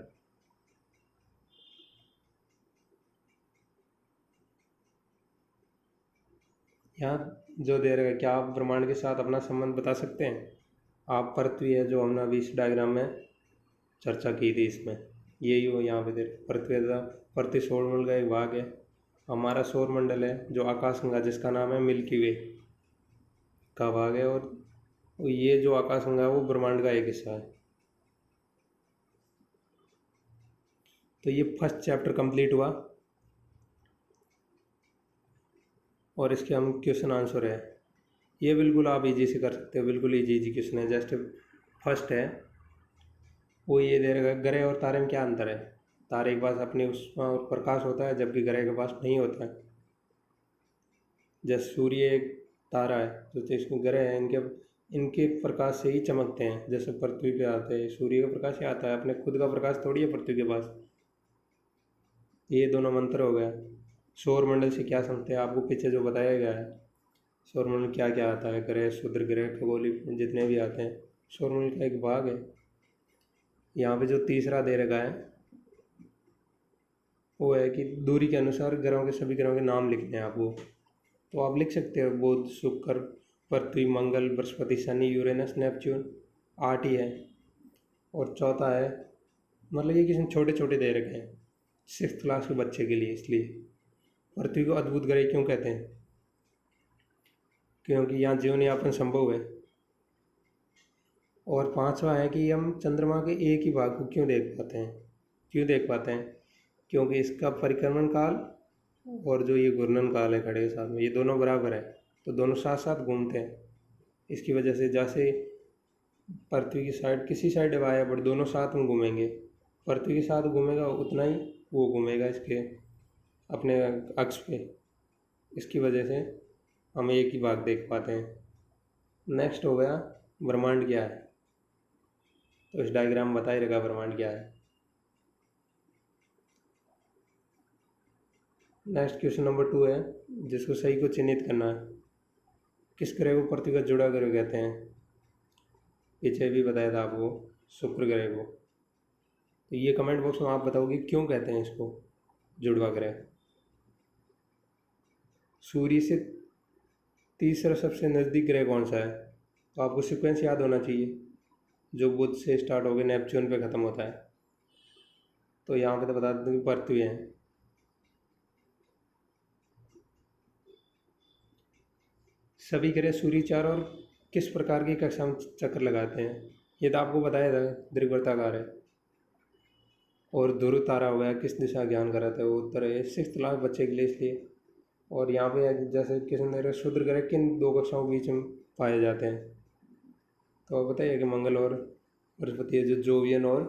यहाँ जो दे रहा है, क्या आप ब्रह्मांड के साथ अपना संबंध बता सकते हैं? आप पृथ्वी है जो हमने अभी इस डायग्राम में चर्चा की थी, इसमें यही हो यहाँ पे दे पृथ्वी का पृथ्वी सौरमंडल का एक भाग है। हमारा सौरमंडल है जो आकाशगंगा जिसका नाम है मिल्की वे का भाग है, और ये जो आकाशगंगा है वो ब्रह्मांड का एक हिस्सा है। तो ये फर्स्ट चैप्टर कंप्लीट हुआ और इसके हम क्वेश्चन आंसर है। ये बिल्कुल आप इजी से कर सकते हो, बिल्कुल इजी क्वेश्चन है। जस्ट फर्स्ट है वो ये दे रहा है, ग्रह और तारे में क्या अंतर है? तारे के पास अपनी ऊष्मा और प्रकाश होता है जबकि ग्रह के पास नहीं होता है। जैसे सूर्य एक तारा है, तो इसके ग्रह हैं, इनके प्रकाश से ही चमकते हैं। जैसे पृथ्वी पे आते हैं, सूर्य का प्रकाश ही आता है, अपने खुद का प्रकाश थोड़ी है पृथ्वी के पास। ये दोनों मंत्र हो गया। सौरमंडल से क्या समझते हैं, आपको पीछे जो बताया गया है सौरमंडल क्या क्या आता है, ग्रह, क्षुद्र ग्रह, खगोलीय जितने भी आते हैं, सौरमंडल का एक भाग है। यहाँ पे जो तीसरा दे रखा है वो है कि दूरी के अनुसार ग्रहों के सभी ग्रहों के नाम लिखने हैं आपको। तो आप लिख सकते हो बुध, शुक्र, पृथ्वी, मंगल, बृहस्पति, शनि, यूरेनस, नेपच्यून, 8 ही है। और चौथा है, मतलब ये किसी छोटे छोटे दे रखे हैं 6th क्लास के बच्चे के लिए। इसलिए पृथ्वी को अद्भुत ग्रह क्यों कहते हैं? क्योंकि यहाँ जीवन यापन संभव है। और पांचवा है कि हम चंद्रमा के एक ही भाग को क्यों देख पाते हैं? क्योंकि इसका परिक्रमण काल और जो ये घूर्णन काल है खड़े के साथ में, ये दोनों बराबर है, तो दोनों साथ साथ घूमते हैं। इसकी वजह से जैसे पृथ्वी की साइड किसी साइड हवा है बट दोनों साथ में घूमेंगे, पृथ्वी के साथ घूमेगा उतना ही वो घूमेगा इसके अपने अक्ष पे। इसकी वजह से हम एक ही भाग देख पाते हैं। नेक्स्ट हो गया ब्रह्मांड क्या है। तो इस डायग्राम में बताई रहेगा ब्रह्मांड क्या है। नेक्स्ट क्वेश्चन नंबर 2 है, जिसको सही को चिन्हित करना है। किस ग्रह को पृथ्वी का जुड़ा ग्रह कहते हैं? पीछे भी बताया था आपको, शुक्र ग्रह को। तो ये कमेंट बॉक्स में आप बताओगे क्यों कहते हैं इसको जुड़वा ग्रह। सूर्य से तीसरा सबसे नज़दीक ग्रह कौन सा है? तो आपको सीक्वेंस याद होना चाहिए, जो बुध से स्टार्ट होकर नेपच्यून पे ख़त्म होता है। तो यहाँ पे तो बता देते हैं कि पृथ्वी है। सभी ग्रह सूर्य चारों ओर किस प्रकार की कक्षा में चक्कर लगाते हैं? ये तो आपको बताया था, दीर्घवृत्ताकार है। और ध्रुव तारा हो गया, किस दिशा ज्ञान कराता है? वो उत्तर है। 6th क्लास बच्चे के लिए इसलिए। और यहाँ पे जैसे किसी ने क्षुद्र ग्रह किन 2 कक्षाओं के बीच में पाए जाते हैं? तो आप बताइए कि मंगल और बृहस्पति है, जो जोवियन और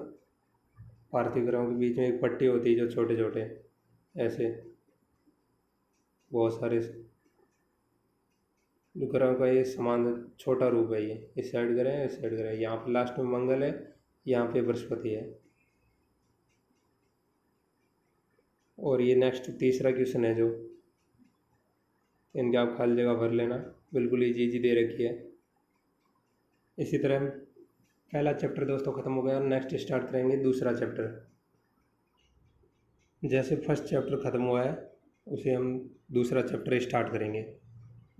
पार्थिव ग्रहों के बीच में एक पट्टी होती है, जो छोटे छोटे ऐसे बहुत सारे ग्रहों का ये समान छोटा रूप है। ये इस साइड ग्रह है, इस साइड ग्रह है। यहाँ पे लास्ट में मंगल है, यहाँ पे बृहस्पति है। और ये नेक्स्ट तीसरा क्वेश्चन है, जो इनके आप खाली जगह भर लेना, बिल्कुल इजी दे रखी है। इसी तरह पहला चैप्टर दोस्तों ख़त्म हो गया, नेक्स्ट स्टार्ट करेंगे दूसरा चैप्टर। जैसे फर्स्ट चैप्टर ख़त्म हुआ है उसे हम दूसरा चैप्टर स्टार्ट करेंगे।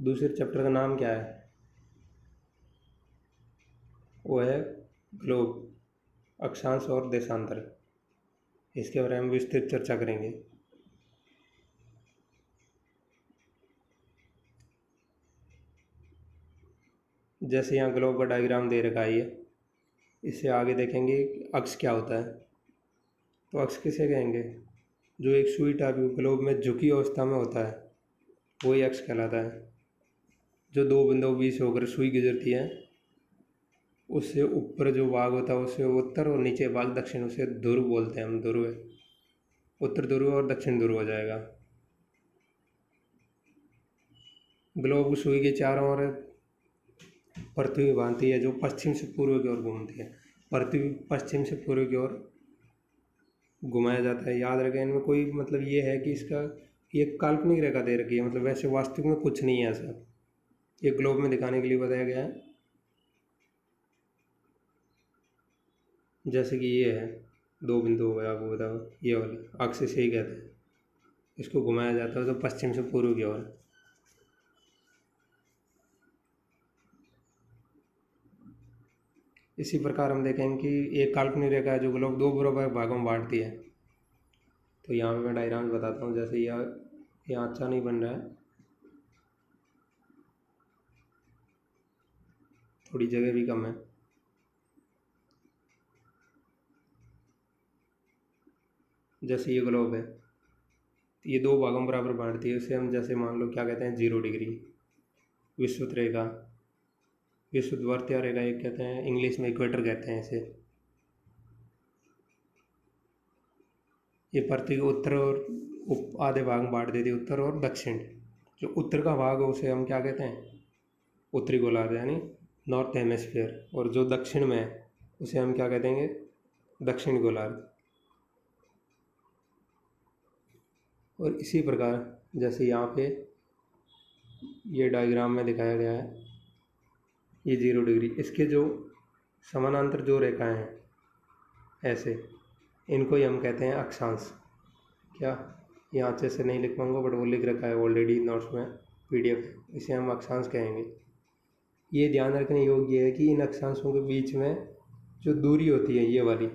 दूसरे चैप्टर का नाम क्या है? वो है ग्लोब, अक्षांश और देशांतर। इसके बारे में विस्तृत चर्चा करेंगे। जैसे यहाँ ग्लोब का डायग्राम दे रखा है, इससे आगे देखेंगे अक्ष क्या होता है। तो अक्ष किसे कहेंगे? जो एक सुई टाइप ग्लोब में झुकी अवस्था में होता है वही अक्ष कहलाता है। जो दो बिंदु बीच से होकर सुई गुजरती है, उससे ऊपर जो भाग होता है उसे उत्तर और नीचे भाग दक्षिण, उसे ध्रुव बोलते हैं हम। ध्रुव, उत्तर ध्रुव और दक्षिण ध्रुव हो जाएगा। ग्लोब सुई के चारों ओर पृथ्वी बांधती है, जो पश्चिम से पूर्व की ओर घूमती है। पृथ्वी पश्चिम से पूर्व की ओर घुमाया जाता है। याद रखें, इनमें कोई मतलब ये है कि इसका ये काल्पनिक रेखा दे रखी है, मतलब वैसे वास्तविक में कुछ नहीं है ऐसा। ये ग्लोब में दिखाने के लिए बताया गया है। जैसे कि ये है, दो बिंदु हो गया, आपको बताओ, ये वाले अक्ष से ही कहते हैं। इसको घुमाया जाता है तो पश्चिम से पूर्व की ओर। इसी प्रकार हम देखेंगे कि एक काल्पनिक रेखा है जो ग्लोब दो बराबर भागों में बांटती है। तो यहाँ पे मैं डायग्राम बताता हूँ। जैसे यहाँ अच्छा नहीं बन रहा है, थोड़ी जगह भी कम है। जैसे ये ग्लोब है, ये दो भागों में बराबर बांटती है। इसे हम जैसे मान लो क्या कहते हैं, 0 डिग्री विषुवत रेखा, विषुववर्तीय रेखा एक कहते हैं, इंग्लिश में इक्वेटर कहते हैं इसे। ये पृथ्वी को उत्तर और आधे भाग में बांट देती है, उत्तर और दक्षिण। जो उत्तर का भाग है उसे हम क्या कहते हैं, उत्तरी गोलार्ध यानी नॉर्थ हेमिस्फीयर। और जो दक्षिण में है उसे हम क्या कहते हैं, दक्षिण गोलार्ध। और इसी प्रकार जैसे यहाँ पे ये डायग्राम में दिखाया गया है, ये 0 डिग्री, इसके जो समानांतर जो रेखाएं हैं ऐसे, इनको ही हम कहते हैं अक्षांश। क्या, यहाँ अच्छे से नहीं लिख पाऊँगा बट वो लिख रखा है ऑलरेडी नोट्स में, PDF, इसे हम अक्षांश कहेंगे। ये ध्यान रखने योग्य है कि इन अक्षांशों के बीच में जो दूरी होती है ये वाली,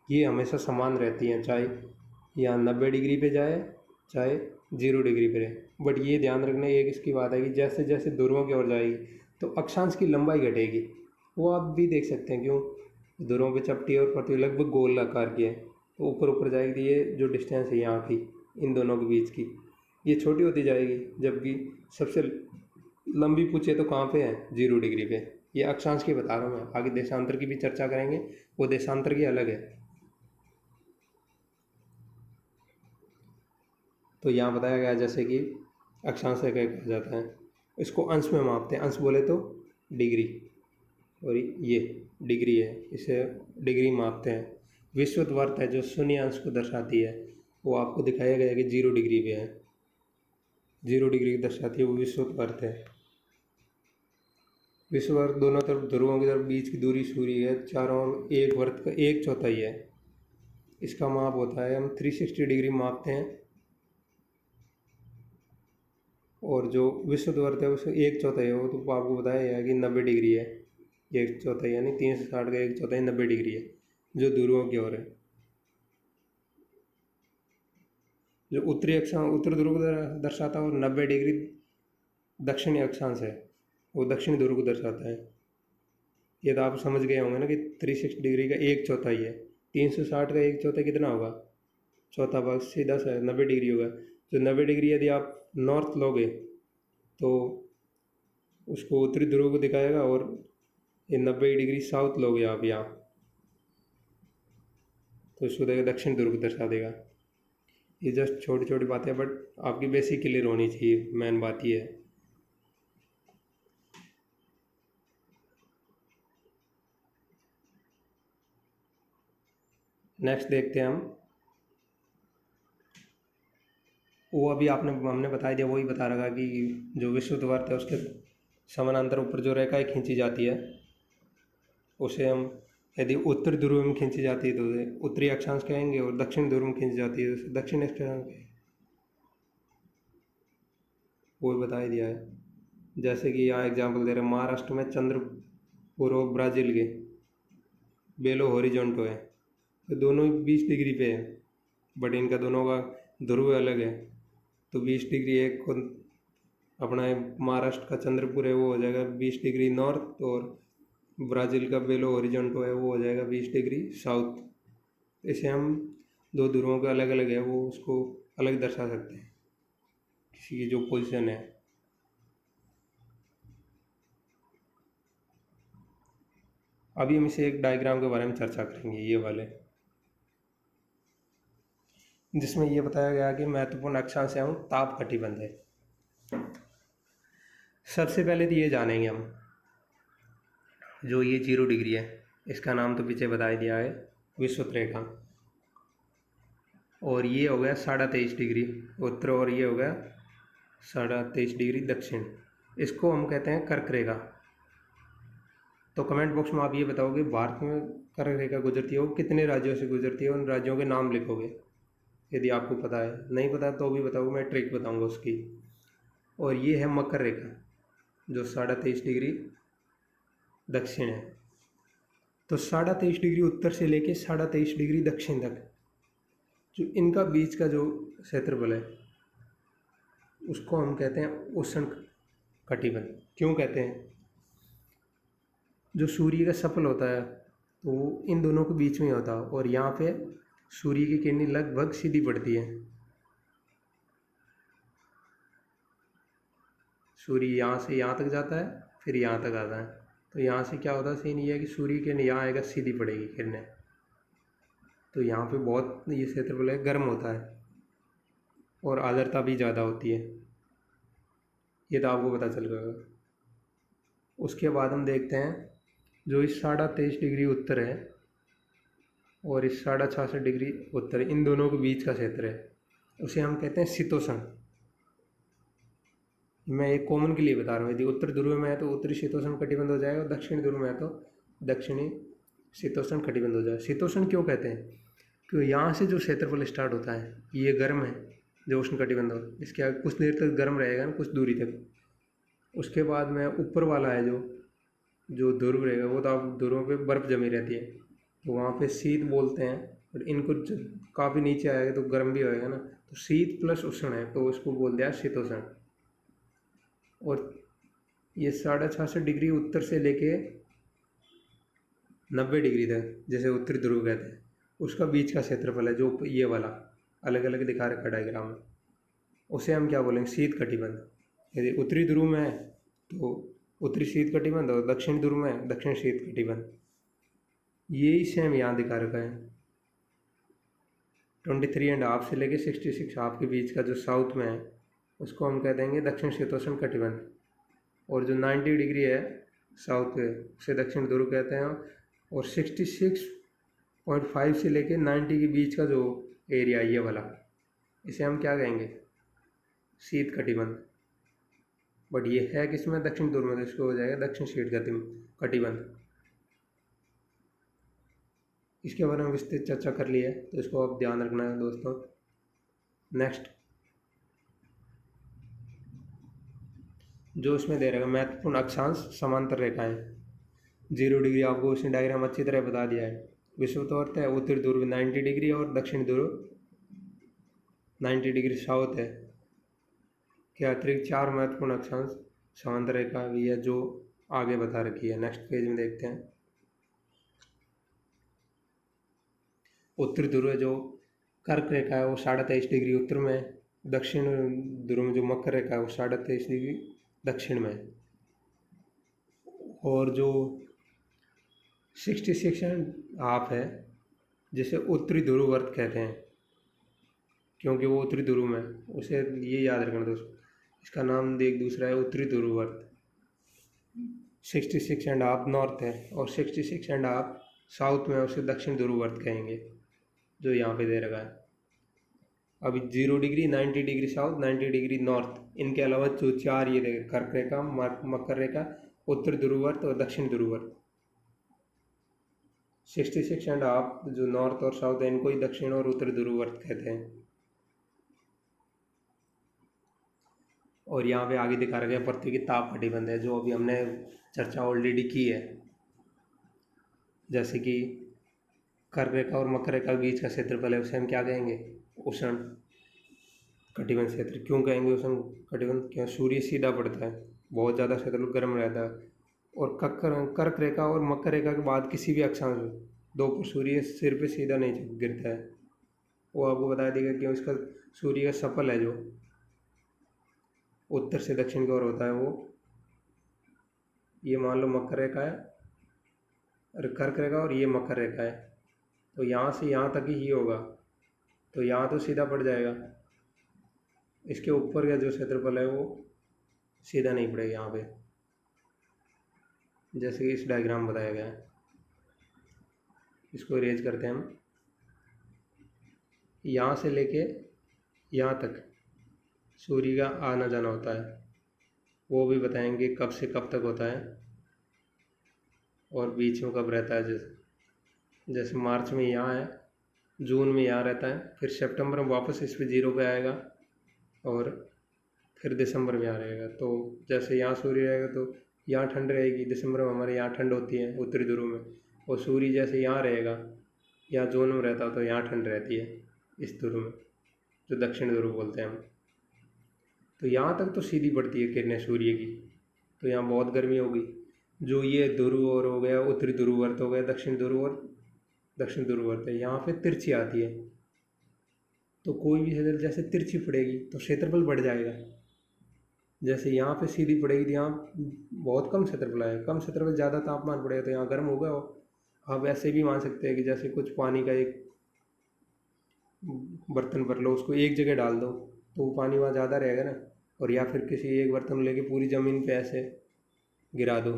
ये हमेशा समान रहती है, चाहे यहाँ 90 डिग्री पे जाए चाहे 0 डिग्री पे रहे। बट ये ध्यान रखने एक इसकी बात है कि जैसे जैसे ध्रुवों की ओर जाएगी तो अक्षांश की लंबाई घटेगी। वो आप भी देख सकते हैं, क्यों, ध्रुवों पे चपटी और पृथ्वी लगभग गोल आकार की है, तो ऊपर ऊपर जाएगी। ये जो डिस्टेंस है यहाँ की इन दोनों के बीच की, ये छोटी होती जाएगी, जबकि सबसे लंबी पूछे तो कहाँ पे है, 0 डिग्री पे। ये अक्षांश की बता रहा हूँ मैं, आगे देशांतर की भी चर्चा करेंगे, वो देशांतर की अलग है। तो यहाँ बताया गया जैसे कि अक्षांश रेखा कहा जाता है, इसको अंश में मापते हैं। अंश बोले तो डिग्री, और ये डिग्री है, इसे डिग्री मापते हैं। विषुवत है जो शून्य अंश को दर्शाती है, वो आपको दिखाया गया कि 0 डिग्री पे है, 0 डिग्री दर्शाती है, वो विषुवत है। विषुवत दोनों तरफ ध्रुवों की तरफ बीच की दूरी सूर्य है, चारों ओर एक वर्त का 1/4 है। इसका माप होता है, हम 360 डिग्री मापते हैं। और जो विषुवत है उसको 1/4 है, वो तो आपको बताया है कि 90 डिग्री है। 1/4 यानी 360 का 1/4 90 डिग्री है, जो ध्रुवों की ओर है। जो उत्तरी अक्षांश उत्तर ध्रुव को दर्शाता है, और 90 डिग्री दक्षिणी अक्षांश है, वो दक्षिण ध्रुव को दर्शाता है। ये तो आप समझ गए होंगे ना कि 360 डिग्री का 1/4 है। 360 का 1/4 कितना होगा, चौथा भाग, सीधा सा 90 डिग्री होगा। जो 90 डिग्री यदि आप नॉर्थ लोगे तो उसको उत्तरी ध्रुव को दिखाएगा, और ये 90 डिग्री साउथ लोगे आप यहाँ तो उसको देगा दक्षिण ध्रुव को दर्शा देगा। ये जस्ट छोटी छोटी बातें, बट आपकी बेसिक क्लियर होनी चाहिए, मेन बात ये है। नेक्स्ट देखते हैं हम, वो अभी हमने बता दिया, वही बता रहा कि जो विषुवत है उसके समानांतर ऊपर जो रेखाएं खींची जाती है उसे हम, यदि उत्तर ध्रुव में खींची जाती है तो उसे उत्तरी अक्षांश कहेंगे, और दक्षिण ध्रुव में खींची जाती है तो उसे दक्षिण अक्षांश कहेंगे। वो भी बता दिया है। जैसे कि यहाँ एग्जाम्पल दे रहे हैं, महाराष्ट्र में चंद्र पूर्व ब्राज़ील के बेलो हॉरिजॉन्टो है, तो दोनों 20 डिग्री पे है, बट इनका दोनों का ध्रुव अलग है। तो 20 डिग्री एक को अपना महाराष्ट्र का चंद्रपुर है वो हो जाएगा 20 डिग्री नॉर्थ, और ब्राज़ील का बेलो हॉरिजॉन्टो है वो हो जाएगा 20 डिग्री साउथ। इसे हम दो ध्रुवों का अलग अलग है, वो उसको अलग दर्शा सकते हैं, किसी की जो पोजीशन है। अभी हम इसे एक डायग्राम के बारे में चर्चा करेंगे, ये वाले, जिसमें ये बताया गया कि महत्वपूर्ण अक्षांश एवं ताप कटिबंध है। सबसे पहले तो ये जानेंगे हम, जो ये 0 डिग्री है, इसका नाम तो पीछे बता दिया है, विषुवत रेखा। और ये हो गया 23.5 डिग्री उत्तर, और ये हो गया 23.5 डिग्री दक्षिण। इसको हम कहते हैं कर्क रेखा। तो कमेंट बॉक्स में आप ये बताओगे भारत में कर्क रेखा गुजरती है वो कितने राज्यों से गुजरती है, उन राज्यों के नाम लिखोगे यदि आपको पता है। नहीं पता तो भी बताओगे, मैं ट्रिक बताऊंगा उसकी। और ये है मकर रेखा जो 23.5 डिग्री दक्षिण है। तो 23.5 डिग्री उत्तर से लेके 23.5 डिग्री दक्षिण तक जो इनका बीच का जो क्षेत्रफल है उसको हम कहते हैं उष्ण कटिबंध। क्यों कहते हैं? जो सूर्य का सफल होता है तो वो इन दोनों के बीच में होता है, और यहाँ पे सूर्य की किरणें लगभग सीधी पड़ती है। सूर्य यहाँ से यहाँ तक जाता है, फिर यहाँ तक आता है। तो यहाँ से क्या होता है, सीन ये है कि सूर्य की किरण यहाँ आएगा, सीधी पड़ेगी किरणें। तो यहाँ पे बहुत ये क्षेत्रफल है गर्म होता है और आर्द्रता भी ज़्यादा होती है, ये तो आपको पता चल गया। उसके बाद हम देखते हैं जो इस 23.5 डिग्री उत्तर है और इस 66.5 डिग्री उत्तर, इन दोनों के बीच का क्षेत्र है, उसे हम कहते हैं शीतोष्ण। मैं एक कॉमन के लिए बता रहा हूँ, यदि उत्तर ध्रुव में है तो उत्तरी शीतोष्ण कटिबंध हो जाएगा, दक्षिण ध्रुव में है तो दक्षिणी शीतोष्ण कटिबंध हो जाएगा। शीतोष्ण क्यों कहते हैं? क्योंकि यहाँ से जो क्षेत्रफल स्टार्ट होता है ये गर्म है, जो उष्ण कटिबंध हो, इसके आगे कुछ देर तक गर्म रहेगा ना, कुछ दूरी तक। उसके बाद में ऊपर वाला है जो ध्रुव रहेगा, वो तो आप ध्रुवों पे बर्फ़ जमी रहती है, तो वहाँ पे शीत बोलते हैं। और इनको काफ़ी नीचे आएगा तो गर्म भी होएगा ना, तो शीत प्लस उष्ण है, तो उसको बोल दिया शीतोष्ण। और ये 66.5 डिग्री उत्तर से लेके 90 डिग्री तक, जैसे उत्तरी ध्रुव कहते हैं, उसका बीच का क्षेत्रफल है जो ये वाला अलग अलग दिखा रखा डायग्राम में, उसे हम क्या बोलेंगे? शीत कटिबंध। यदि उत्तरी ध्रुव में है तो उत्तरी शीत कटिबंध, और दक्षिण ध्रुव में है दक्षिण शीत कटिबंध। यही सेम यहाँ दिखा रखा है। 23.5 से लेके 66.5 के बीच का जो साउथ में है उसको हम कह देंगे दक्षिण शीतोष्ण कटिबंध। और जो 90 डिग्री है साउथ पे उसे दक्षिण ध्रुव कहते हैं। और 66.5 से लेके 90 के बीच का जो एरिया ये वाला, इसे हम क्या कहेंगे? शीत कटिबंध। बट ये है किसमें? दक्षिण ध्रुव में, तो इसको हो जाएगा दक्षिण शीत कटिबंध। इसके बारे में विस्तृत चर्चा कर ली है, तो इसको आप ध्यान रखना है दोस्तों। नेक्स्ट जो इसमें दे रहेगा महत्वपूर्ण अक्षांश समांतर रेखाएं। 0 डिग्री आपको उसने डायग्राम अच्छी तरह बता दिया है। विषुवत है उत्तरी ध्रुव 90 डिग्री और दक्षिण ध्रुव 90 डिग्री साउथ है। के अतिरिक्त 4 महत्वपूर्ण अक्षांश समांतर रेखा भी है जो आगे बता रखी है। नेक्स्ट पेज में देखते हैं। उत्तरी ध्रुव जो कर्क रेखा है वो 23.5 डिग्री उत्तर में है। दक्षिण ध्रुव में जो मकर रेखा है वो 23.5 डिग्री दक्षिण में है। और जो 66.5 है जिसे उत्तरी ध्रुववर्त कहते हैं, क्योंकि वो उत्तरी ध्रुव में है, उसे ये याद रखना दोस्तों, इसका नाम एक दूसरा है उत्तरी ध्रुववर्त। 66.5 नॉर्थ है और 66.5 साउथ में, उसे दक्षिण ध्रुववर्त कहेंगे जो यहाँ पे दे रखा है। अभी 0 degree 90 degree south 90 degree north, इनके अलावा जो 4 ये देखे कर्क रेखा, मकर रेखा, उत्तर ध्रुववर्त और दक्षिण ध्रुववर्त। 66.5 जो नॉर्थ और साउथ है इनको ही दक्षिण और उत्तर ध्रुववर्त कहते हैं। और यहाँ पे आगे दिखा रखा है पृथ्वी की ताप कटिबंध है, जो अभी हमने चर्चा ऑलरेडी की है। जैसे कि कर्क रेखा और मकर रेखा के बीच का क्षेत्रफल है, उसे हम क्या कहेंगे? उष्ण कटिबंध क्षेत्र। क्यों कहेंगे उष्ण कटिबंध? क्यों? सूर्य सीधा पड़ता है, बहुत ज़्यादा क्षेत्रफल गर्म रहता है। और कर्क रेखा और मकर रेखा के बाद किसी भी अक्षांश दो पर सूर्य सिर पे सीधा नहीं गिरता है। वो आपको बता देगा क्यों? इसका सूर्य का सफल है जो उत्तर से दक्षिण की ओर होता है, वो ये मान लो मकर रेखा है कर्क रेखा और ये मकर रेखा है, तो यहाँ से यहाँ तक ही होगा, तो यहाँ तो सीधा पड़ जाएगा। इसके ऊपर का जो क्षेत्रफल है वो सीधा नहीं पड़ेगा यहाँ पे, जैसे कि इस डायग्राम बताया गया है। इसको इरेज करते हैं हम। यहाँ से लेके यहाँ तक सूर्य का आना जाना होता है, वो भी बताएंगे कब से कब तक होता है और बीच में कब रहता है। जैसे मार्च में यहाँ है, जून में यहाँ रहता है, फिर सितंबर में वापस इस पे 0 पे आएगा और फिर दिसंबर में यहाँ रहेगा। तो जैसे यहाँ सूर्य रहेगा तो यहाँ ठंड रहेगी, दिसंबर में हमारे यहाँ ठंड होती है उत्तरी ध्रुव में, और सूर्य जैसे यहाँ रहेगा, यहाँ जून में रहता है तो यहाँ ठंड रहती है इस ध्रुव में, जो दक्षिण ध्रुव बोलते हैं हम। तो यहाँ तक तो सीधी पड़ती है किरणें सूर्य की, तो यहाँ बहुत गर्मी होगी। जो ये ध्रुव और हो गया उत्तरी ध्रुवर्त हो गया, दक्षिण ध्रुव और दक्षिण ध्रुवर्त है, यहाँ पे तिरछी आती है, तो कोई भी क्षेत्र जैसे तिरछी पड़ेगी तो क्षेत्रफल बढ़ जाएगा। जैसे यहाँ पे सीधी पड़ेगी तो यहाँ बहुत कम क्षेत्रफल आएगा, कम क्षेत्रफल ज़्यादा तापमान पड़ेगा तो यहाँ गर्म होगा। आप ऐसे भी मान सकते हैं कि जैसे कुछ पानी का एक बर्तन भर लो, उसको एक जगह डाल दो तो वो पानी वहाँ ज़्यादा रहेगा ना, और या फिर किसी एक बर्तन लेके पूरी ज़मीन पे ऐसे गिरा दो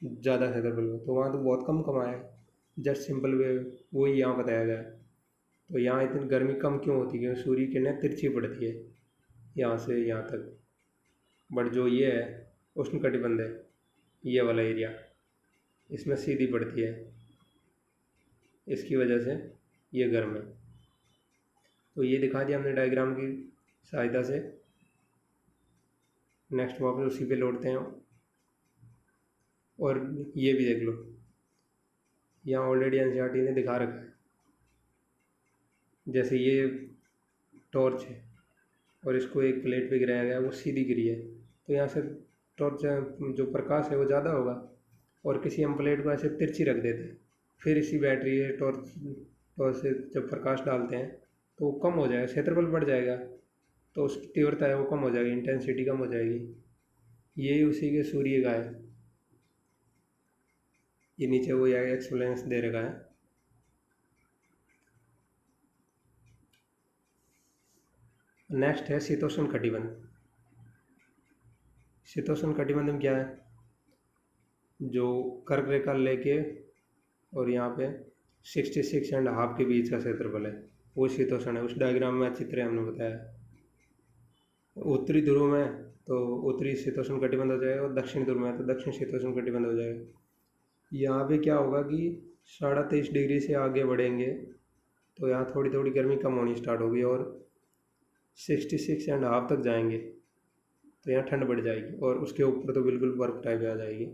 ज़्यादा क्षेत्रफल में, तो वहाँ तो बहुत कम कमाएगा। जस्ट सिंपल वे वही यहाँ बताया गया है। तो यहाँ इतनी गर्मी कम क्यों होती है? क्योंकि सूर्य किरणें तिरछी पड़ती है यहाँ से यहाँ तक। बट जो ये है उष्णकटिबंध है, ये वाला एरिया, इसमें सीधी पड़ती है, इसकी वजह से ये गर्म है। तो ये दिखा दिया हमने डायग्राम की सहायता से। नेक्स्ट वापस उसी पे लौटते हैं और ये भी देख लो, यहाँ ऑलरेडी एनसीईआरटी ने दिखा रखा है। जैसे ये टॉर्च है और इसको एक प्लेट पे गिराया गया, वो सीधी गिरी है, तो यहाँ से टॉर्च जो प्रकाश है वो ज़्यादा होगा, और किसी हम प्लेट को ऐसे तिरछी रख देते हैं, फिर इसी बैटरी है टॉर्च से जब प्रकाश डालते हैं तो वो कम हो जाएगा, क्षेत्रफल बढ़ जाएगा, तो उसकी तीव्रता है वो कम हो जाएगी, इंटेंसिटी कम हो जाएगी। यही उसी के सूर्य का है। ये नीचे वो यह एक्सप्लेनेशन दे रखा है। नेक्स्ट है शीतोष्ण कटिबंध। शीतोष्ण कटिबंध में क्या है? जो कर्क रेखा लेके और यहाँ पे 66.5 के बीच का क्षेत्रफल है, वो शीतोष्ण है। उस डायग्राम में अच्छी तरह हमने बताया। उत्तरी ध्रुव में तो उत्तरी शीतोष्ण कटिबंध हो जाएगा, और दक्षिण ध्रुव में तो दक्षिण शीतोष्ण कटिबंध हो जाएगा। यहाँ पे क्या होगा कि 23.5 डिग्री से आगे बढ़ेंगे तो यहाँ थोड़ी थोड़ी गर्मी कम होनी स्टार्ट होगी, और 66.5 तक जाएंगे तो यहाँ ठंड बढ़ जाएगी, और उसके ऊपर तो बिल्कुल बर्फ टाइप आ जाएगी।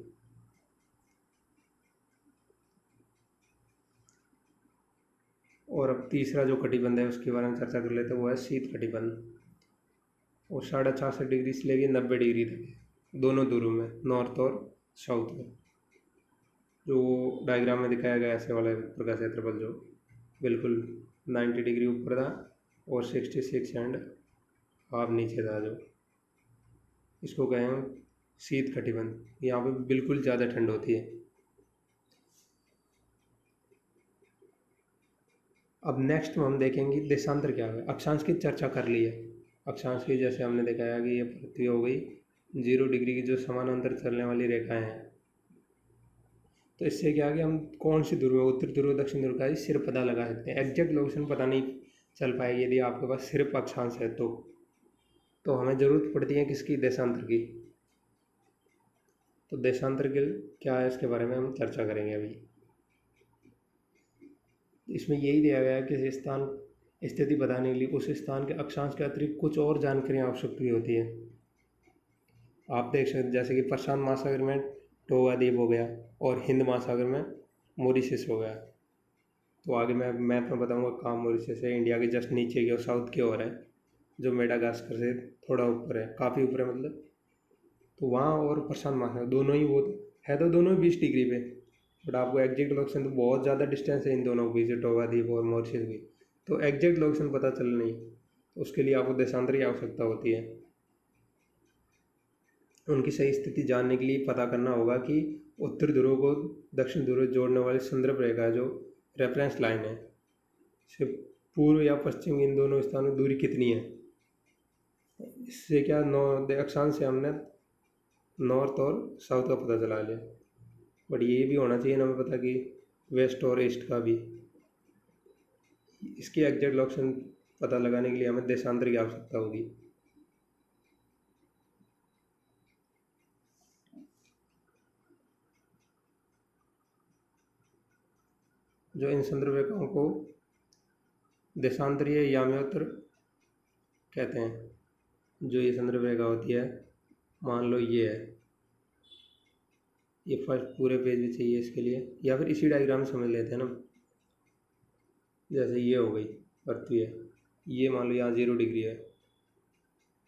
और अब तीसरा जो कटिबंध है उसके बारे में चर्चा कर लेते हैं, वो है शीत कटिबंध। वो 66.5 डिग्री से लेके 90 डिग्री तक है, दोनों ध्रुव में, नॉर्थ और साउथ में। जो डायग्राम में दिखाया गया ऐसे वाला ऊपर का क्षेत्रफल जो बिल्कुल 90 डिग्री ऊपर था और 66.5 नीचे था, जो इसको कहें हम शीत कटिबंध। यहाँ पे बिल्कुल ज़्यादा ठंड होती है। अब नेक्स्ट में हम देखेंगे देशांतर क्या है। अक्षांश की चर्चा कर ली है। अक्षांश की जैसे हमने दिखाया कि ये पृथ्वी हो गई 0 डिग्री की जो समानांतर चलने वाली रेखाएं हैं, तो इससे क्या है कि हम कौन सी ध्रुव, उत्तर ध्रुव दक्षिण ध्रुव का ही सिर्फ पता लगा सकते हैं। एग्जैक्ट लोकेशन पता नहीं चल पाएगी यदि आपके पास सिर्फ अक्षांश है तो हमें ज़रूरत पड़ती है किसकी? देशांतर की। तो देशांतर के क्या है इसके बारे में हम चर्चा करेंगे अभी। इसमें यही दिया गया है कि स्थान स्थिति बताने के लिए उस स्थान के अक्षांश के अतिरिक्त कुछ और जानकारियाँ आवश्यक भी होती है। आप देख सकते जैसे कि प्रशांत महासागर में टोगा द्वीप हो गया और हिंद महासागर में मॉरिशस हो गया। तो आगे मैं मैप में बताऊंगा कहाँ मॉरिशस है, इंडिया के जस्ट नीचे की और साउथ की ओर है, जो मेडागास्कर से थोड़ा ऊपर है, काफ़ी ऊपर है मतलब। तो वहाँ और प्रशांत महासागर दोनों ही वो है, तो दोनों ही 20 डिग्री पे, बट आपको एग्जैक्ट लोकेशन तो बहुत ज़्यादा डिस्टेंस है इन दोनों के बीच, टोगा द्वीप और मॉरिशस की, तो एग्जैक्ट लोकेशन पता चल नहीं, तो उसके लिए आपको देशांतर की आवश्यकता होती है। उनकी सही स्थिति जानने के लिए पता करना होगा कि उत्तर ध्रुव को दक्षिण ध्रुव जोड़ने वाली संदर्भ रेखा जो रेफरेंस लाइन है से पूर्व या पश्चिम इन दोनों स्थानों की दूरी कितनी है। इससे क्या अक्षांश से हमने नॉर्थ और साउथ का पता चला लिया, बट ये भी होना चाहिए ना हमें पता कि वेस्ट और ईस्ट का भी। इसकी एग्जैक्ट लोकेशन पता लगाने के लिए हमें देशांतर की आवश्यकता होगी। जो इन संदर्भ रेखाओं को देशांतरीय याम्योत्तर कहते हैं। जो ये संदर्भ रेखा होती है, मान लो ये है, ये फर्स्ट पूरे पेज भी चाहिए इसके लिए, या फिर इसी डायग्राम समझ लेते हैं ना। जैसे ये हो गई पृथ्वी है, ये मान लो यहाँ 0 डिग्री है,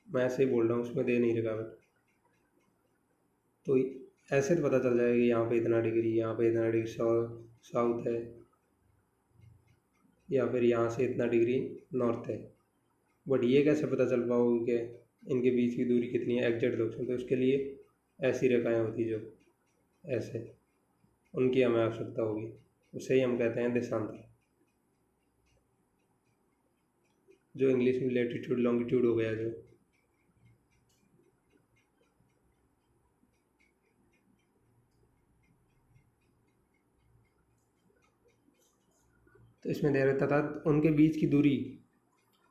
मैं ऐसे ही बोल रहा हूँ, उसमें दे नहीं रखा, बट तो ऐसे तो पता चल जाएगा कि यहाँ पे इतना डिग्री, यहाँ पे इतना डिग्री साउथ है, या फिर यहाँ से इतना डिग्री नॉर्थ है। बट ये कैसे पता चल पाओगे कि इनके बीच की दूरी कितनी है एग्जैक्ट लोकेशन। तो उसके लिए ऐसी रेखाएं होती जो ऐसे, उनकी हमें आवश्यकता होगी, उसे ही हम कहते हैं देशांतर। जो इंग्लिश में लैटिट्यूड लॉन्गिट्यूड हो गया जो। तो इसमें दे रहा था उनके बीच की दूरी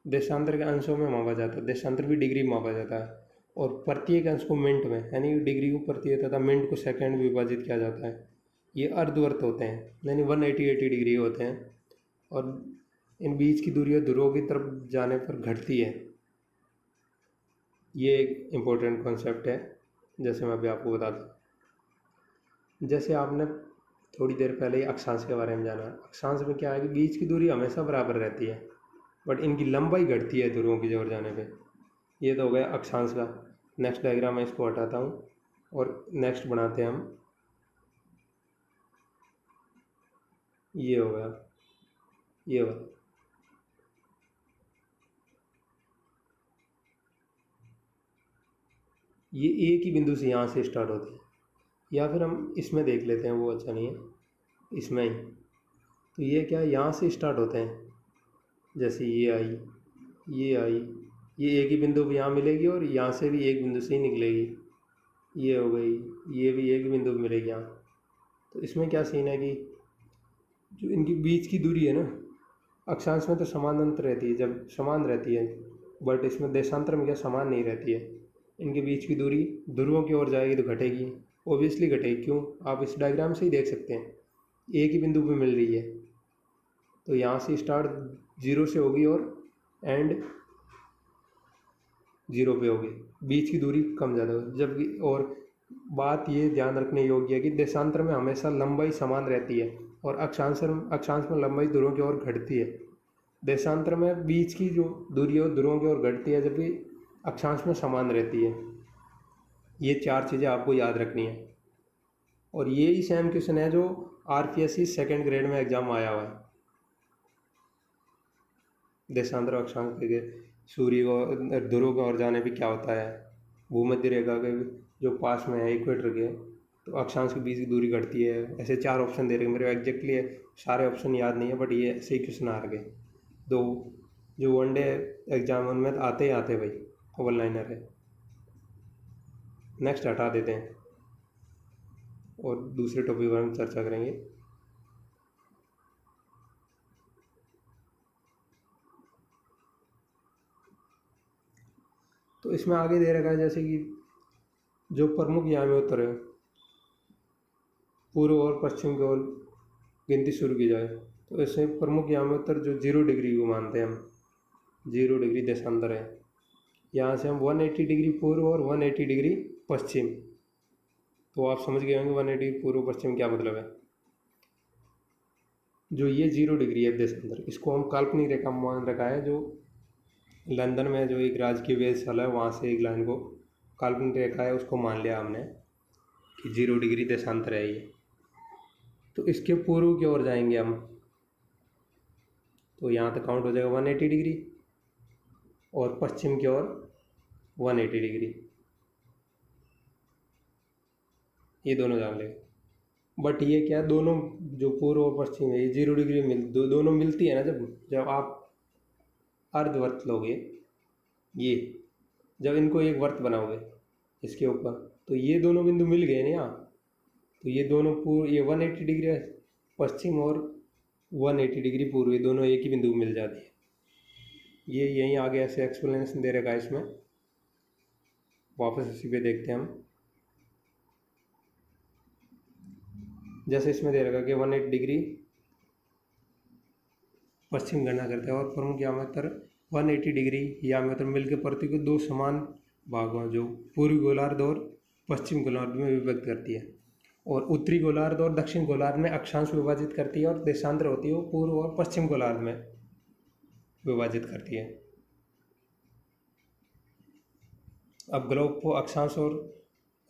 देशांतर के अंशों में मापा जाता है। देशांतर भी डिग्री में मापा जाता है, और प्रत्येक अंश को मिनट में, यानी डिग्री को प्रति तथा मिनट को सेकंड में विभाजित किया जाता है। ये अर्धवर्त होते हैं, यानी 180 डिग्री होते हैं, और इन बीच की दूरी ध्रुवों की तरफ जाने पर घटती है। ये एक इम्पोर्टेंट कॉन्सेप्ट है, जैसे मैं अभी आपको बताता। जैसे आपने थोड़ी देर पहले ही अक्षांश के बारे में जाना। अक्षांश में क्या है कि बीच की दूरी हमेशा बराबर रहती है, बट इनकी लंबाई घटती है ध्रुवों की ओर जाने पे। ये तो हो गया अक्षांश का। नेक्स्ट डायग्राम मैं इसको हटाता हूँ और नेक्स्ट बनाते हैं हम। ये हो गया, ये वाला। ये एक ही बिंदु से यहाँ से स्टार्ट होती है, या फिर हम इसमें देख लेते हैं, वो अच्छा नहीं है, इसमें ही। तो ये क्या, यहाँ से स्टार्ट होते हैं, जैसे ये आई, ये आई, ये एक ही बिंदु पे यहाँ मिलेगी, और यहाँ से भी एक बिंदु से ही निकलेगी। ये हो गई, ये भी एक बिंदु पे मिलेगी यहाँ। तो इसमें क्या सीन है कि जो इनकी बीच की दूरी है ना, अक्षांश में तो समानांतर रहती है, जब समान रहती है, बट इसमें देशांतर में क्या समान नहीं रहती है। इनके बीच की दूरी ध्रुवों की ओर जाएगी तो घटेगी, ओबियसली घटेगी। क्यों, आप इस डायग्राम से ही देख सकते हैं, एक ही बिंदु पे मिल रही है। तो यहाँ से स्टार्ट 0 से होगी और एंड 0 पे होगी, बीच की दूरी कम ज़्यादा होगी। जबकि और बात ये ध्यान रखने योग्य है कि देशांतर में हमेशा लंबाई समान रहती है, और अक्षांश में लंबाई ध्रुवों की ओर घटती है। देशांतर में बीच की जो दूरी है वो ध्रुवों की ओर घटती है, जबकि अक्षांश में समान रहती है। ये 4 चीज़ें आपको याद रखनी है, और ये ही सेम क्वेश्चन है जो RPSC सेकेंड ग्रेड में एग्जाम आया हुआ है। देशांतर अक्षांश के सूर्य को ध्रुव की ओर जाने पे क्या होता है, भूमध्य रेखा के जो पास में है इक्वेटर के, तो अक्षांश के बीच की दूरी घटती है। ऐसे 4 ऑप्शन दे रहे हैं, मेरे एग्जैक्टली सारे ऑप्शन याद नहीं है, बट ये ऐसे ही क्वेश्चन आ रहे। दो जो वनडे एग्जाम उनमें आते ही आते भाई, ओवल लाइनर है। नेक्स्ट हटा देते हैं और दूसरे टॉपिक पर हम चर्चा करेंगे। तो इसमें आगे दे रखा है जैसे कि जो प्रमुख याम्योत्तर है, पूर्व और पश्चिम की ओर गिनती शुरू की जाए, तो इसमें प्रमुख याम्योत्तर जो 0 डिग्री को मानते हैं हम, 0 डिग्री देशांतर है। यहाँ से हम 180 डिग्री पूर्व और 180 डिग्री पश्चिम। तो आप समझ गए होंगे 180 पूर्व पश्चिम क्या मतलब है। जो ये 0 डिग्री है देशांतर, इसको हम काल्पनिक रेखा मान रखा है। जो लंदन में जो एक राजकीय वेधशाला है, वहाँ से एक लाइन को काल्पनिक रेखा है, उसको मान लिया हमने कि 0 डिग्री देशांतर है ये। तो इसके पूर्व की ओर जाएंगे हम, तो यहाँ तक काउंट हो जाएगा 180 डिग्री, और पश्चिम की ओर 180 डिग्री। ये दोनों जान लेगा। बट ये क्या, दोनों जो पूर्व और पश्चिम है ये 0 डिग्री दोनों मिलती है ना, जब आप अर्धवर्त लोगे, ये जब इनको एक वर्त बनाओगे इसके ऊपर, तो ये दोनों बिंदु मिल गए ना यहाँ। तो ये दोनों ये 180 डिग्री पश्चिम और 180 डिग्री पूर्व, ये दोनों एक ही बिंदु मिल जाती है। ये यहीं आगे ऐसे एक्सप्लेनेशन दे रखा है इसमें, वापस इसी पे देखते हैं हम। जैसे इसमें दे रखा कि 180 डिग्री पश्चिम गणना करते हैं और प्रमुख यामात्र 180 डिग्री यामात्र मिलकर पृथ्वी को दो समान भागों जो पूर्वी गोलार्ध और पश्चिम गोलार्ध में विभक्त करती है, और उत्तरी गोलार्ध और दक्षिण गोलार्ध में अक्षांश विभाजित करती है, और देशांतर होती है वो पूर्व और पश्चिम गोलार्ध में विभाजित करती है। अब ग्लोब को अक्षांश और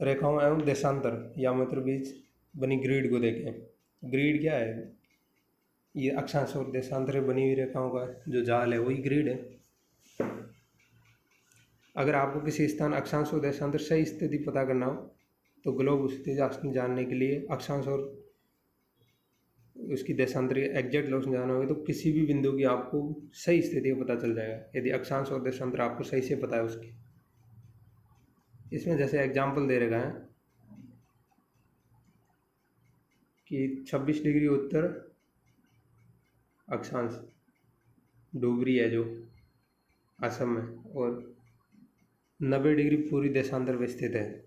रेखाओं एवं देशांतर यामात्र बीच बनी ग्रिड को देखें। ग्रिड क्या है, ये अक्षांश और देशांतर बनी हुई रेखाओं का जो जाल है वही ग्रिड है। अगर आपको किसी स्थान अक्षांश और देशांतर सही स्थिति पता करना हो तो ग्लोब स्थिति जानने के लिए अक्षांश और उसकी देशांतर एग्जैक्ट लोकेशन जानना होगा, तो किसी भी बिंदु की आपको सही स्थिति का पता चल जाएगा यदि अक्षांश और देशांतर आपको सही से पता है उसकी। इसमें जैसे एग्जाम्पल दे रखा है कि 26 डिग्री उत्तर अक्षांश डुबरी है जो असम में, और 90 डिग्री पूरी देशांतर में स्थित है।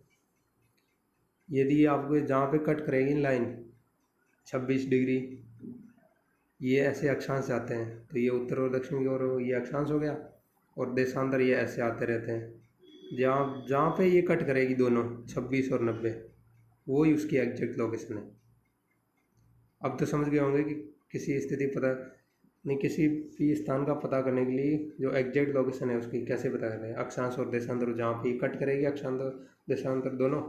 यदि आपको जहाँ पे कट करेगी लाइन 26 डिग्री, ये ऐसे अक्षांश आते हैं, तो ये उत्तर और दक्षिण की ओर ये अक्षांश हो गया, और देशांतर ये ऐसे आते रहते हैं। जहाँ पे ये कट करेगी दोनों 26 और 90, वो ही उसकी एग्जैक्ट लोकेशन है। अब तो समझ गए होंगे कि किसी स्थिति पता नहीं, किसी भी स्थान का पता करने के लिए जो एग्जैक्ट लोकेशन है उसकी कैसे पता करें, अक्षांश और देशांतर जहाँ पे कट करेगी अक्षांश देशांतर दोनों,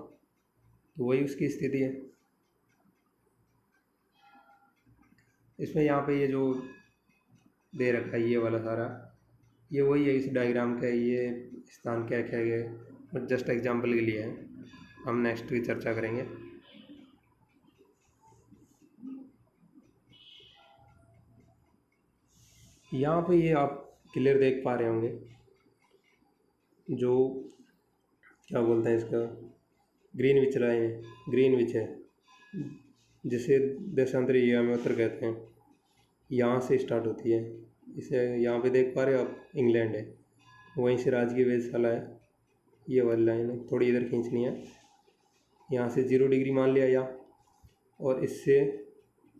तो वही उसकी स्थिति है। इसमें यहाँ पे ये जो दे रखा है ये वाला सारा, ये वही है इस डायग्राम का, ये स्थान क्या क्या है, जस्ट एग्जाम्पल के लिए है, हम नेक्स्ट की चर्चा करेंगे। यहाँ पे ये आप क्लियर देख पा रहे होंगे, जो क्या बोलते हैं इसका, ग्रीनविच लाइन है, ग्रीनविच है जिसे देशांतरी यामात्र कहते हैं, यहाँ से स्टार्ट होती है। इसे यहाँ पे देख पा रहे हो आप, इंग्लैंड है, वहीं से राजकीय वेधशाला है, ये वाली लाइन है, थोड़ी इधर खींचनी है, यहाँ से 0 डिग्री मान लिया यहाँ, और इससे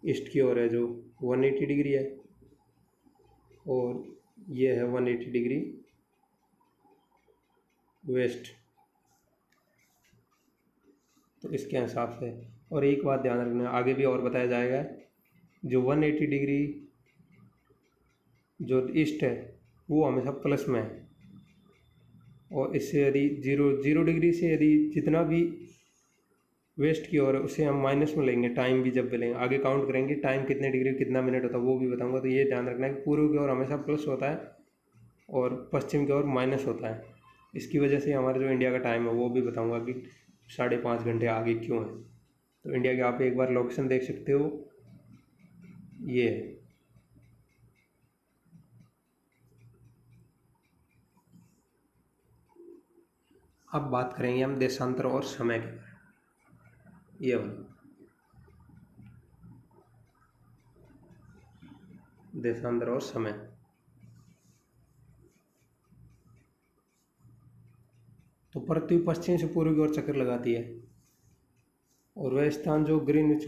ईस्ट की ओर है जो 180 डिग्री है, और ये है 180 डिग्री वेस्ट, तो इसके हिसाब से। और एक बात ध्यान रखना, आगे भी और बताया जाएगा, जो 180 डिग्री जो ईस्ट है वो हमेशा प्लस में है, और इससे यदि 0 डिग्री से यदि जितना भी वेस्ट की ओर है उसे हम माइनस में लेंगे, टाइम भी जब भी लेंगे आगे काउंट करेंगे, टाइम कितने डिग्री कितना मिनट होता है वो भी बताऊंगा। तो ये ध्यान रखना है कि पूर्व की ओर हमेशा प्लस होता है और पश्चिम की ओर माइनस होता है। इसकी वजह से हमारा जो इंडिया का टाइम है वो भी बताऊंगा कि 5.5 घंटे आगे क्यों है। तो इंडिया के आप एक बार लोकेशन देख सकते हो, ये है। अब बात करेंगे हम देशांतर और समय के बारे में। ये वाला देशांतर और समय, तो पृथ्वी पश्चिम से पूर्व की ओर चक्कर लगाती है, और वह स्थान जो ग्रीनविच